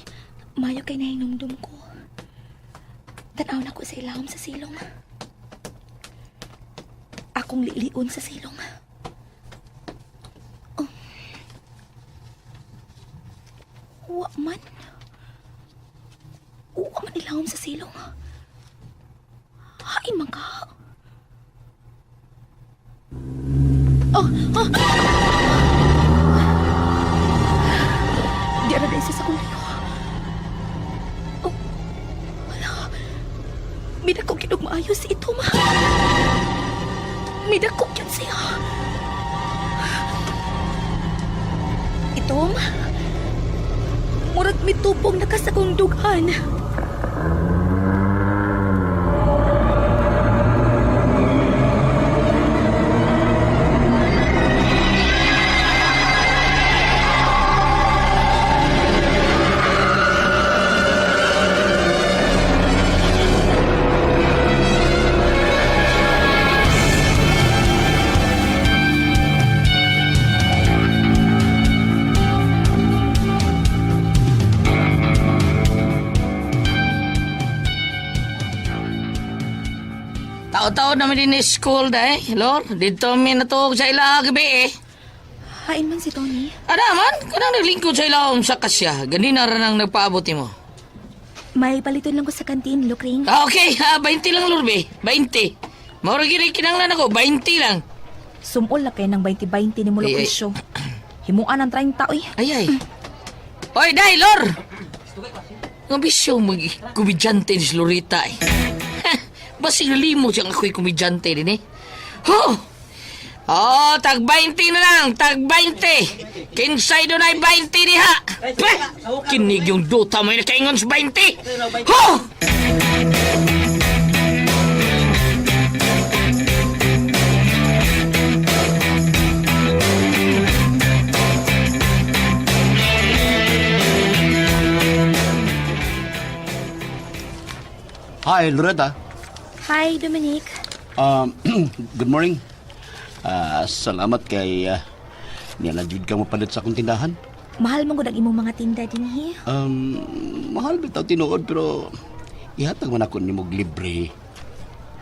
mayo kay nahinumdum ko. Tanaw na ko sa ilawom sa silong. Akong liliun sa silong. Oh. Wa man. Wa man ilawom sa silong. Hain man ka. Oh. Di na dahil sa kuliyo. Oh. Wala. Midakog kinong maayos si Itom. Midakog yun siya. Itom? Murag mitupong nakasakong dugan. Tao-tao namin din school dahi, Lord. Dito mi natog sa ila gabi eh. Hain man si Tony. Man, kanang naglingkod sa ilawom sa kasya. Ganina ra nang nagpaabot mo. May paliton lang ko sa kantin, Lukring. Okay, 20 lang, Lord, be. 20. Maura gini kinanglan ako, 20 lang. Sumol na kayo ng 20-20 ni mo, Ay, ay. Lucrecio. Himuan ang 30, oy. Ay. Hoy, Daylor! Nga bisyo mag-komedyante ni si Lorita eh. Basig nalimo siyang ako'y komedyante din eh. Oh, tag 20 na lang, tag 20. Kinsay doon ay 20 diha. Kinig yung duta mo yung nakaingon sa 20. Ho! Hi, Loretta. Hi, Dominic. Good morning. Salamat kay nilalajud ka mapalit sa akong tindahan. Mahal mo gud ang imong mga tinda dinhi. Mahal bitaw tinuod pero ihatag man ako nimog libre.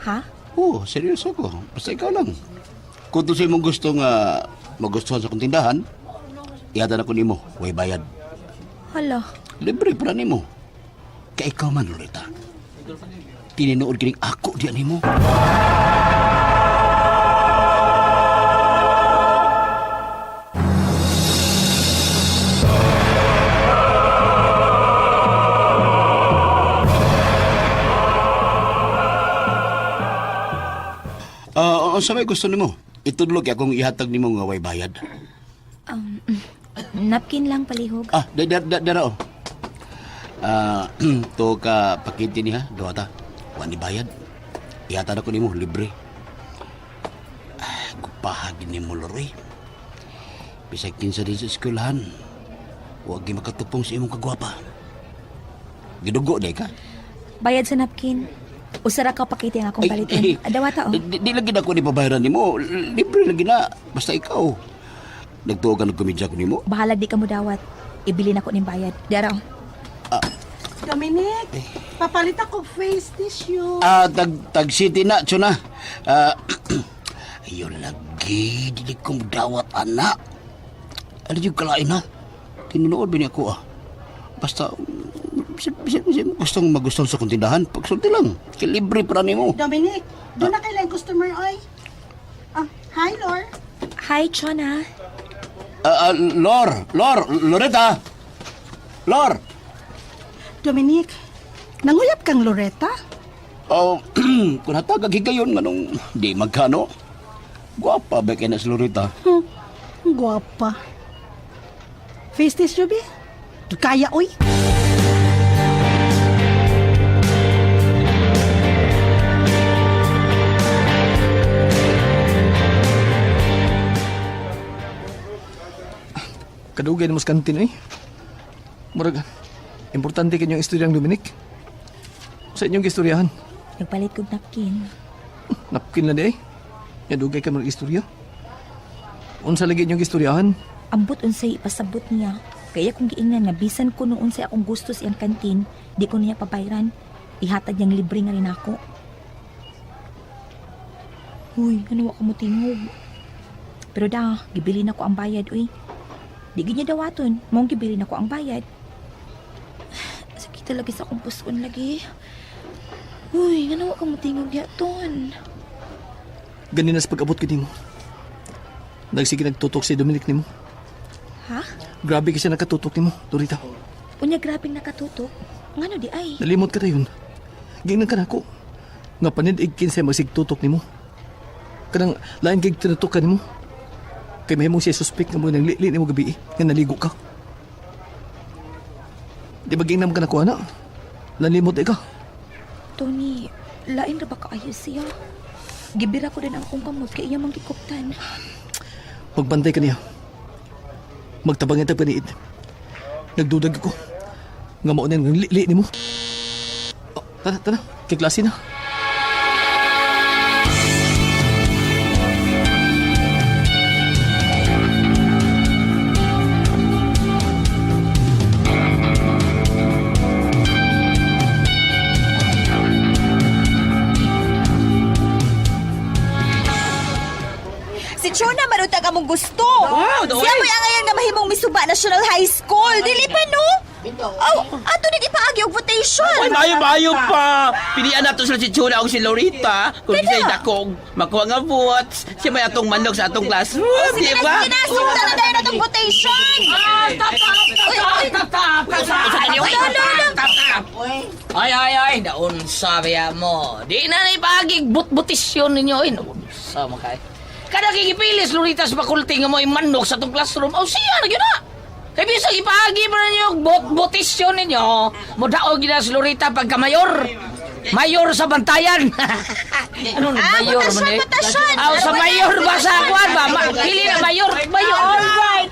Ha? Oo, seryoso ko. Basta ikaw lang. Kung to sa imong gusto nga magustuhan sa akong tindahan, ihatag ako nimo, way bayad. Hala. Libre para nimo. Kay ikaw man, Loretta. Tininood kining ako diyan nimo. Sa may gusto nimo, itudlog akong ihatag nimo nga way bayad. Napkin lang palihog. Dara oh. To ka pakiti niya, dawata. Wani bayad. Ihatag ako nimo libre. Gupahag ni mo loroy. Bisag kinsa din sa eskwelahan. Huwag gi makatupong sa imong kagwapa. Gidugo day ka. Bayad sa napkin. Usara ka pakiti ang akong palitin. Adawata oh. Di lagi na ako ni pabayaran nimo. Libre lagi na. Basta ikaw. Nagtuo ka nagkomedya ko nimo. Bahalag di ka mo dawat. Ibili na ko ning bayad. Dara oh. Dominic, papalit ako face tissue. Tag city na, Chuna. Ayun lagi, dili kong dawat, anak. Ano yung kalain, ha? Tinunood ba niya ako, Basta, gustong magustuhan sa kong tindahan. Pagsulti lang, kilibre para nimo. Dominic, doon na kailang customer, oy. Hi, Lor. Hi, Chona. Loretta! Lor! Dominic, nanguyap kang Loretta? Kung natagag higayon, manong di magkano. Guwapa ba kaya na si Loretta? Guwapa. Face tissue, be? Kaya, oy. Kadugay na mas kantin eh. Murag, importante kanyang istoryang Dominic. Sa inyong istoryahan. Nagpalit kog napkin. Napkin na di eh. Yadugay ka mga istorya. Unsa lagi inyong istoryahan? Ambot unsay ipasabot niya. Kaya kung giingnan nga bisan ko noon unsay akong gusto sa iyang kantin, di ko niya pabayran. Ihatag niyang libre nga rin ako. Uy, ano ako mo tingog. Pero gibili na ko ang bayad, uy. Di niya dawaton, mong gibili na ko ang bayad. Sakit talaga sa akong puson lagi. Uy, ano ako mo tingog yaton. Ganina sa pag-abot ko mo. Nagsige nagtutok si Dominic nimo. Ha? Grabe kasi nakatutok nimo, Dorita. Unya grabing nakatutok. Ngano di ay? Nalimot ka tayon. Gingnan ka na ako. Nga panidig kinsay magsigtutok nimo. Kanang lain kay tinutok ka nimo. Kay may mong siya suspect nga mo nang li nimo gabi nga naligo ka. Di ba gingnam ka na ko, anak? Nalimot ka. Tony, lain ra ba kaayo siya? Gibira ko din ang akong kamot kay iya manggikuptan. Magbantay ka niya. Magtabang ito paniid. Nagdudag ko. Nga mo nang li nimo. Tara. Kay klase na. Si Chona maruta ka mong gusto. Siya mo yung ngayon nga mahimong Misuba National High School. Dili pa no? Aw, ato nang ipaagi og votation. Ay, mayo pa! Pilihan nato sila si Chula o si Lorita. Kung sa'y dakong makuha nga votes, siya may atong manok sa atong classroom, di ba? Sinasunda na dahil natong votation. Ay, daon sabi mo. Di na naipagig but-butisyon ninyo. Ay, naunsa mo kay. Kada kikipilis, Loritas, bakulti nga mo manok sa itong classroom. O siya, na yun na. Kaya bisa ipagi pa ninyo yung butisyon ninyo. Mudaog yun na si Lorita pagka-mayor. Mayor sa bantayan. Ano na, mayor? Votasyon. Aw, sa mayor ba sa akuan ba? Pili na mayor. Mayor. Alright,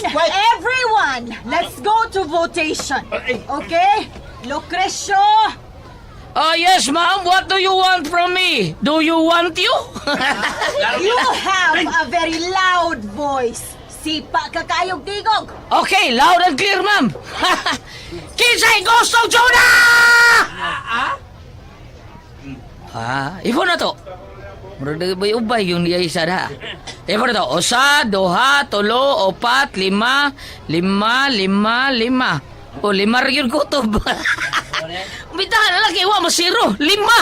Oy, everyone, let's go to votation. Okay? Lucrecio, Oh, yes, ma'am. What do you want from me? Do you want you? you have a very loud voice. Sipa ka kayong digog. Okay, loud and clear, ma'am. Kinsay gusto Juna! Ifo na to. Murag ubay yung niya isa na. Ifo na to. Usa, duha, tulo, opat, lima. O, lima rin kutob. Bitahan na lang kayo, masiro. Lima.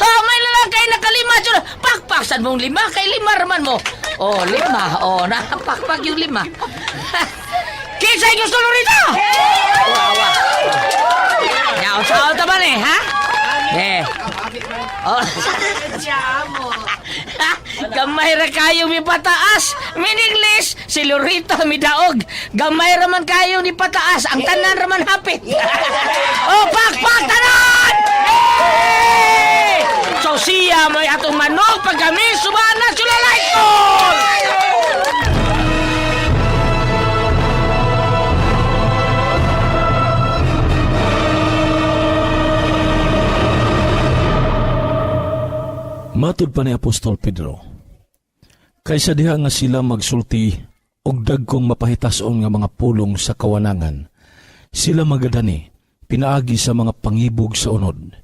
May na lang kayo nakalima. Pakpaksan mong lima. Kay lima raman mo. O, lima. O, napakpak yung lima. Kinsay gusto mo rito? Wawa. Nyaw-saw taman eh, ha? Oh. Gamay ra kayo mi pataas. Mininglis, si Lorita mi daog. Gamay ra man kayo ni pataas. Ang tanan ra man hapit. Oh, pak tanan! Hey! So siya may atong manok pag kami subana sulalay ko. Matud pa ni Apostol Pedro, kaysa diha nga sila magsulti og dagkong mapahitason nga mga pulong sa kawanangan, sila magadani, pinaagi sa mga pangibog sa unod,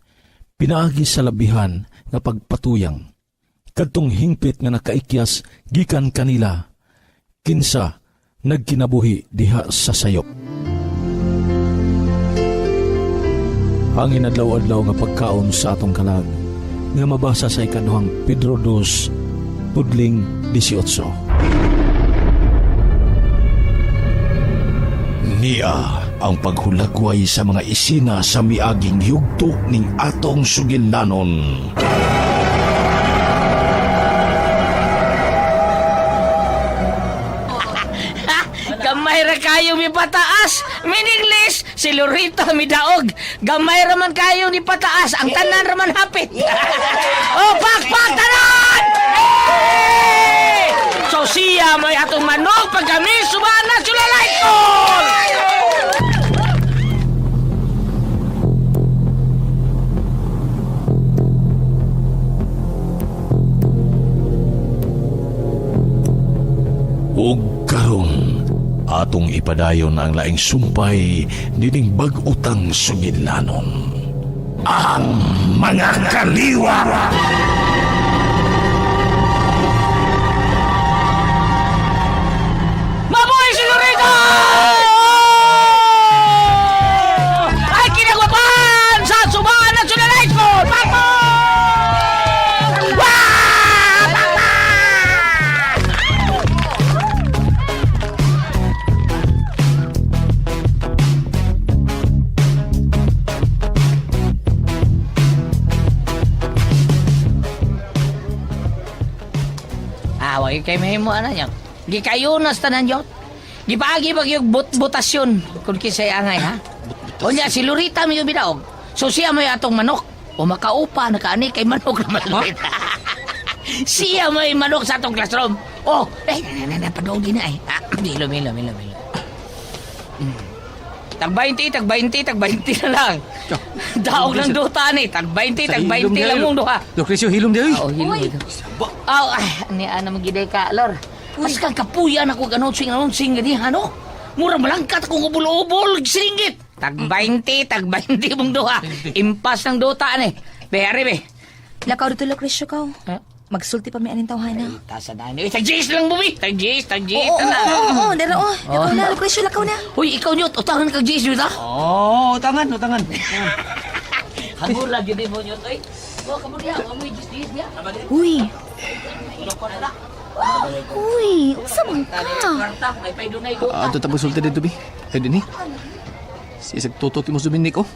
pinaagi sa labihan nga pagpatuyang, kadtong hingpit nga nakaikyas gikan kanila, kinsa nagkinabuhi diha sa sayop. Hangin adlaw-adlaw nga pagkaon sa atong kalag, nga mabasa sa ikaduhang Pedro 2, pudling 18. Niya ang paghulagway sa mga isina sa miaging yugto ning atong suginlanon. Gamay ra kayo mi pataas. Mininglis, si Lorita mi daog. Gamay ra man kayo ni pataas. Ang tanan ra man hapit. Oh, pak tanan! Hey! So siya may atong manok pag kami subana sulalay ko. Ug karon atong ipadayon ang laing sumpay dining bag-utang sugidlanon. Ang mga kaliwa! Mabuhay si Lorita! Ay, kinagwapan! Sa subahan at sulalay ko! Pako! Wag kay mahimo ana nya. Di kayo nas tanan yo. Di paagi pag yung butasyon kun kisay angay ha. Unya si Lorita mi bidaog. So siya may atong manok o makaupa nakaani kay manok naman Lorita. Siya may manok sa atong classroom. Oh, padong din ay. Milo. Tag 20 na lang. Daog lang duta ni. Tag 20 lang mong duha. Lucrecio, hilom di. Hilom. Ni ana magiday ka, Lor. Mas kang kapuya na ko announcing gani ano? Mura malangkat akong ubol-ubol singgit. Tag 20 mong duha. Impas ng duta ni. Be. Lakaw dito, Lucrecio, ka. Magsulti pa may aning tawhana. Tasa na ini. Tag-Jis lang mo, Tag-Jis. Oo, dara oh. Lakaw na, presyo lakaw na. Uy, ikaw nyo, utangan kag Jis nyo ta? Oh, utangan. Hangul lagi din mo nyo, oy. Oh, kamu dia, kamu Jis dia. Uy. Uy, unsa man ka? Karta, may paidunay ko. Ato tapos sulti dito, bi. Ay, din Sisag tutot mo suminik, oh.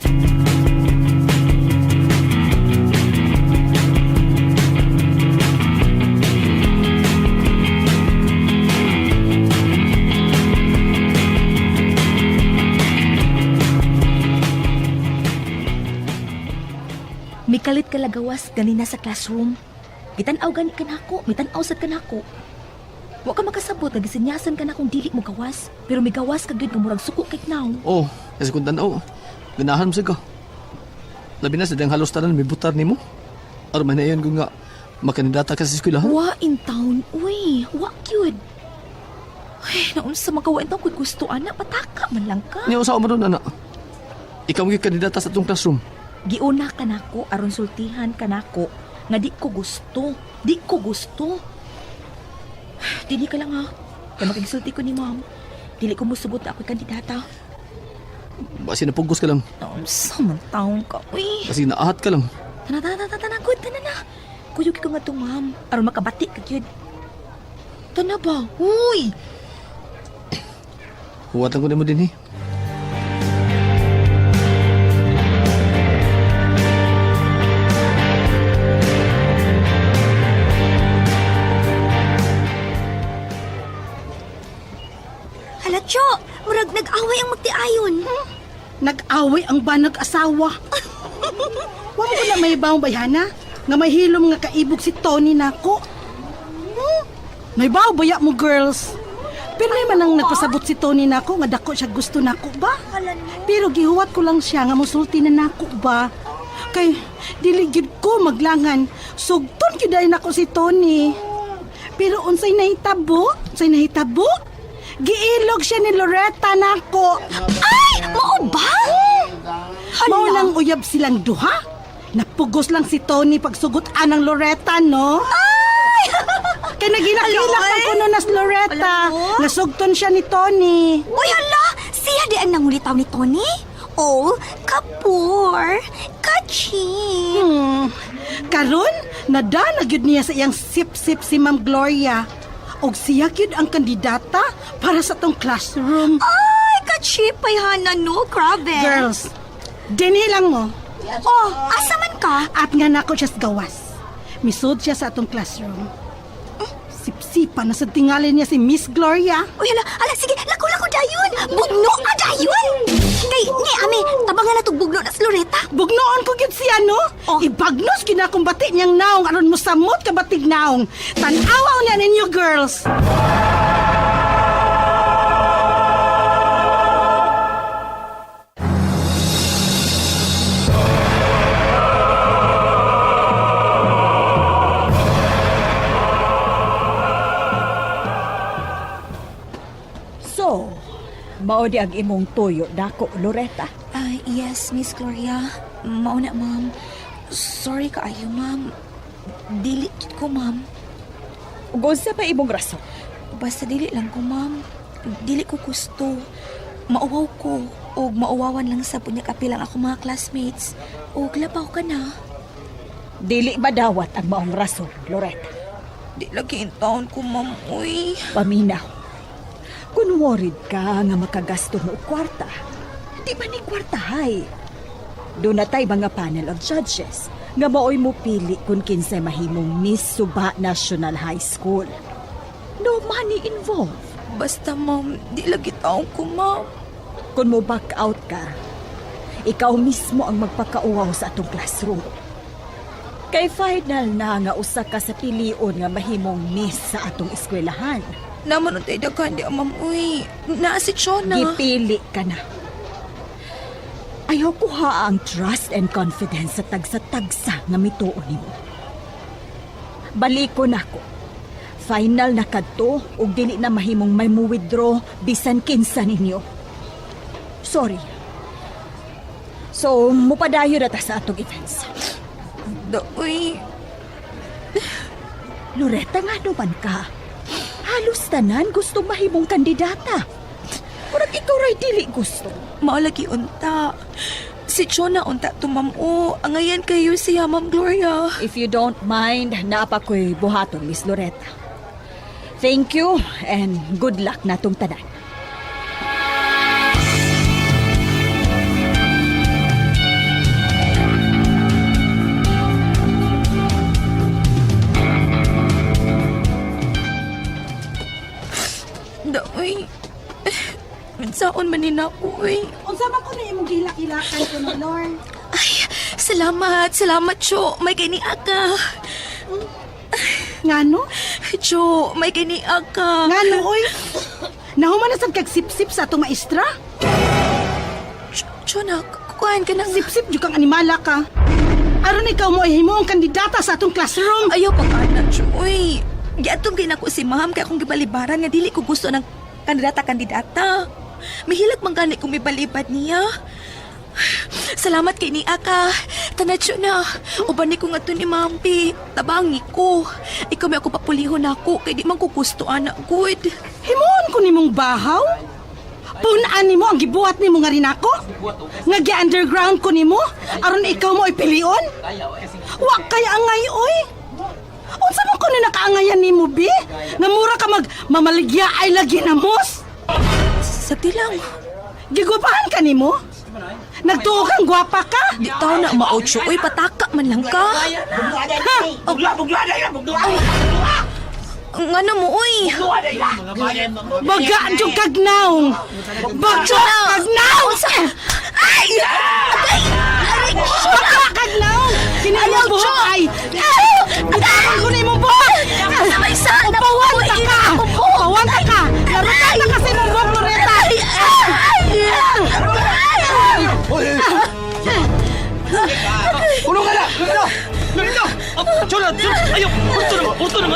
Mikalit ka lagawas ganina sa classroom. Gitanaw gani ka nako, mitanaw sad ka nako. Wa ka makasabot nga gisinyasan ka na kung dili mo gawas, pero may gawas ka gyud nga murag suko kay naw. Oh, kasi kung tanaw, ganahan mo siya ka. Labi na sa dang halos tanan may butar ni mo. Aron man na yun kung nga makandidata ka sa eskwelahan. Wa in town, uy, wa gyud. Ay, naunsa magawa in town kung gusto ana, pataka man lang ka. Niyo sa mo ron, anak. Ikaw ang kandidata sa itong classroom. Giuna ka nako aron sultihan ka nako nga di ko gusto. Di ko gusto. Dili ka lang ha. Kaya makigsulti ko ni ma'am. Dili ko musugot na ako'y kandidata. Basi napugos ka lang. Naunsa man taong ka, uy. Kasi naahat ka lang. Good, na. Kuyog ko nga to, ma'am. Aron makabati ka yun. Tana ba? Uy! Huwatan ko na mo din, Hala, Cho! Murag nag-away ang magtiayon. Nag-away ang banag asawa. Wa mo na may bawang bayana nga may hilom nga kaibog si Tony nako. May baw baya mo, girls. Pero may manang nagpasabot si Tony nako nga dako siya gusto nako ba? Pero gihuwat ko lang siya nga musulti na nako ba? Kay dili gyud ko maglangan. Sugton gyud ay nako si Tony. Pero unsay nahitabo? Giilog siya ni Loretta nako. Ay! Mao ba? Mao lang uyab silang duha. Napugos lang si Tony pagsugot anang Loretta, no? Ay! Kaya nagilak-ilak ang kuno nas Loretta. Alam mo? Nasugton siya ni Tony. Uy, hala! Siya di ang nangulitaw ni Tony? Oh, kapur! Kaching! Karon, nadanag yun niya sa iyang sip-sip si Ma'am Gloria. Og siya yun ang kandidata para sa tong classroom. Ay, kachipay hana no, grabe. Girls, dinhi lang mo. Oh, asa man ka? At nga nako siya sa gawas. Misud siya sa atong classroom. Sip-sipa na sa tingalin niya si Miss Gloria. Uy, hala, sige, lako dayon. Bugno ka dayon. Kay, ami, tabangan na itong bugno na si Loretta. Bugnoon ko gyud siya, no? Oh. Ibagnos gyud akong bati niyang naong aron mo samot ka batig naong. Tan-awaw niya ninyo, girls. So, mao di ang imong tuyo dako, Loretta. Yes, Miss Gloria. Mauna, ma'am. Sorry kaayo, ma'am. Dili ko, ma'am. Ug unsa pa imong rason? Basta dili lang ko, ma'am. Dili ko gusto. Mauwaw ko. O mauwawan lang sa punya kapilang ako mga classmates. O labaw ka na. Dili ba dawat ang maong rason, Loretta? Di lagi in taon ko, ma'am. Uy. Paminaw. Kung worried ka nga makagasto mo og kwarta, di ba ni kwartahay? Doon na tayo mga panel of judges nga maoy mo pili kung kinsay mahimong Miss Suba National High School. No money involved. Basta, ma'am, di lagi taon ko, ma'am. Kung mo back out ka, ikaw mismo ang magpakauwaw sa atong classroom. Kay final na nga usa ka sa pilion nga mahimong Miss sa atong eskwelahan. Naman ang tayo daghan, di, ma'am. Uy, naasi siya na. Gipili ka na. Ayaw ko ha ang trust and confidence sa tagsa-tagsa nga mituon nimo. Balikon ako. Final na kadto ug dili na mahimong may mo-withdraw bisan kinsa ninyo. Sorry. So, mupadayo na ta sa atong events. Uy. Loretta, nga naman ka. Halos tanan gusto mahimong kandidata. Murag ikaw ray dili gusto. Maulagi unta. Si Jonah unta tumamo. Angayan kayo siya, Ma'am Gloria. If you don't mind, naapa ko'y buhaton, Miss Loretta. Thank you and good luck na tong tanan. Uy, saan man ko, uy. Unsa man ko na imong gilak-ilakan ko no, Lord? Ay, salamat, Cho. May kiniaka. Ngano? Cho, may kiniaka. Ngano, oy? Nahuman na sad kag sip-sip sa atong maestra? Cho, kukuhaan ka ng... Sip-sip jud kang animala ka. Aron ikaw mo ay himuong kandidata sa atong classroom. Ayaw pag-ana, Cho. Uy, giatong ginako si Ma'am kaya akong gibalibaran nga dili ko gusto ng kandidata. Mihilag man gani kung mibalibad niya. Salamat kay ni Aka. Tanadyo na. Uban ni ko nga to ni Mampi. Tabangi ko. Ikaw may ako papulihon ako. Kaya di man ko gusto, anak. Good. Himuon ko nimong bahaw? Punaan nimo ang gibuhat nimo nga rin ako? Nga gi-underground ko nimo? Aron ikaw mo ipilion? Wa kaya angay, oy? Unsa man ko na nakaangayan nimo, bi? Nga mura ka mamaligya ay lagi na mos? Sa tilang. Gigupahan ka nimo? Nagtuo kang gwapa ka? Di tao na maotso. Uy, pataka man lang ka. Ngano mo, uy. Baga jud kagnaw. Baga kagnaw. Ay! Baga kagnaw. Kinaya buhok ay. Bitawan ko na imong buhok. Upawan ta ka. Upawan ta ka. Larutan ta kasi mong buhok, Loretta. Ulo ka na! Loretta! Chola! Ayaw! Gusto naman! Gusto na!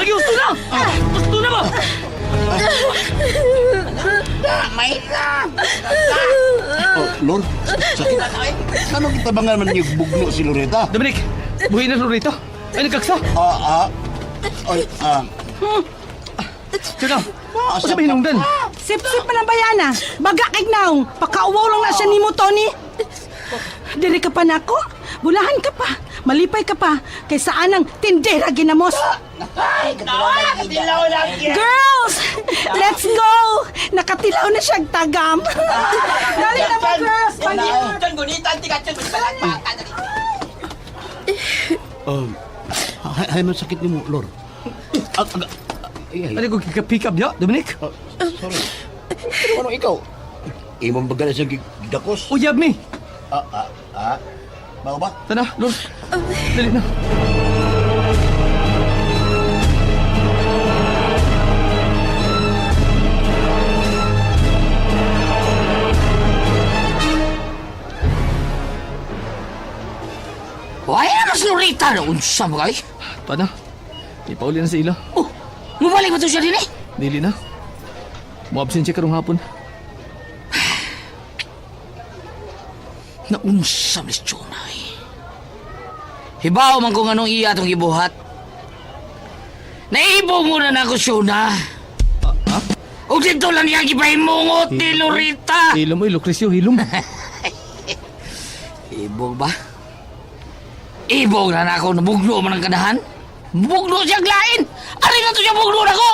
Gusto na! Gusto na ba? Oh, Lord, sakit. Kano kita bangal man yung bugno si Loretta? Dominic! Buhay na Loretta! Ay, nagkaksa! Chola! Masa ba hinungdan? Sip-sip man ang bayana. Baga kagnaw. Pakauwaw lang na siya nimo, Tony. Diri ka pa nako. Bulahan ka pa. Malipay ka pa. Kay saanang tindera ginamos. Girls! Let's go! Nakatilaw na siyang tagam. Dali na mo, girls! Hay man sakit ni mo, Lord. Ano ko pick up niya, Dominic? Sorry. Ano ikaw? Imong bagala sa gidakos? Uyab mi! Bao ba? Tana, Lord. Dali na. Why naman si Loretta na unsa mo kay? Tana, ipauli na sa ila. Oh, mabalik ba ito siya din eh? Dili na. Mo-absent siya karong hapon. Naunsa, Miss Jonay. Hibaw man kung anong iya itong gibuhat. Naibo mo na ako, Shona. Ha? O dito lang niya gipahimungot ni Loretta. Hilom mo, Lucrecio, hilom. Ibog ba? Ibog na ako, nabugno man ang kanahan. Bugno siyang lain. Ari na to siya bugno na ko.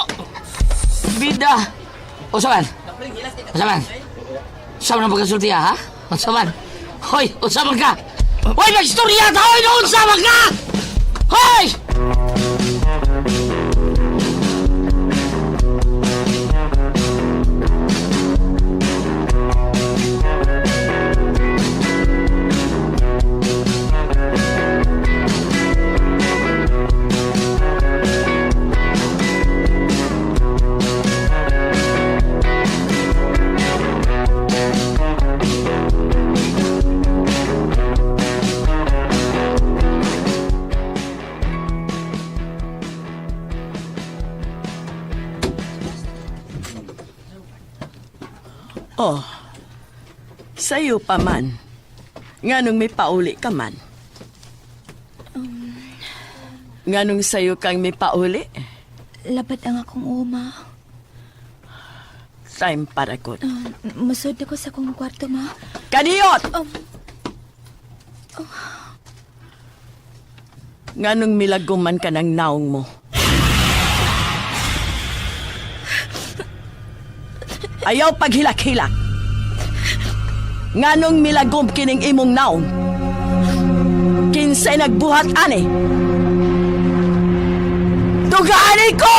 Bida. O saman? Saman ang pagkasulti ha? O saman? Hoy, o saman ka? Hoy, magstorya ta! Hoy, noon saman ka! Hoy! Oh, sa'yo pa man. Nga nung may pauli ka man. Nganong sayo kang mipauli? Labat ang akong uma. Time para ko. Masod ako sa akong kwarto, ma. Kaniyot! Nganong milaguman ka ng naong mo? Ayaw paghilak-hilak. Nganong milagom kining imong naong? Kinsay nagbuhat ani? Tugani ko!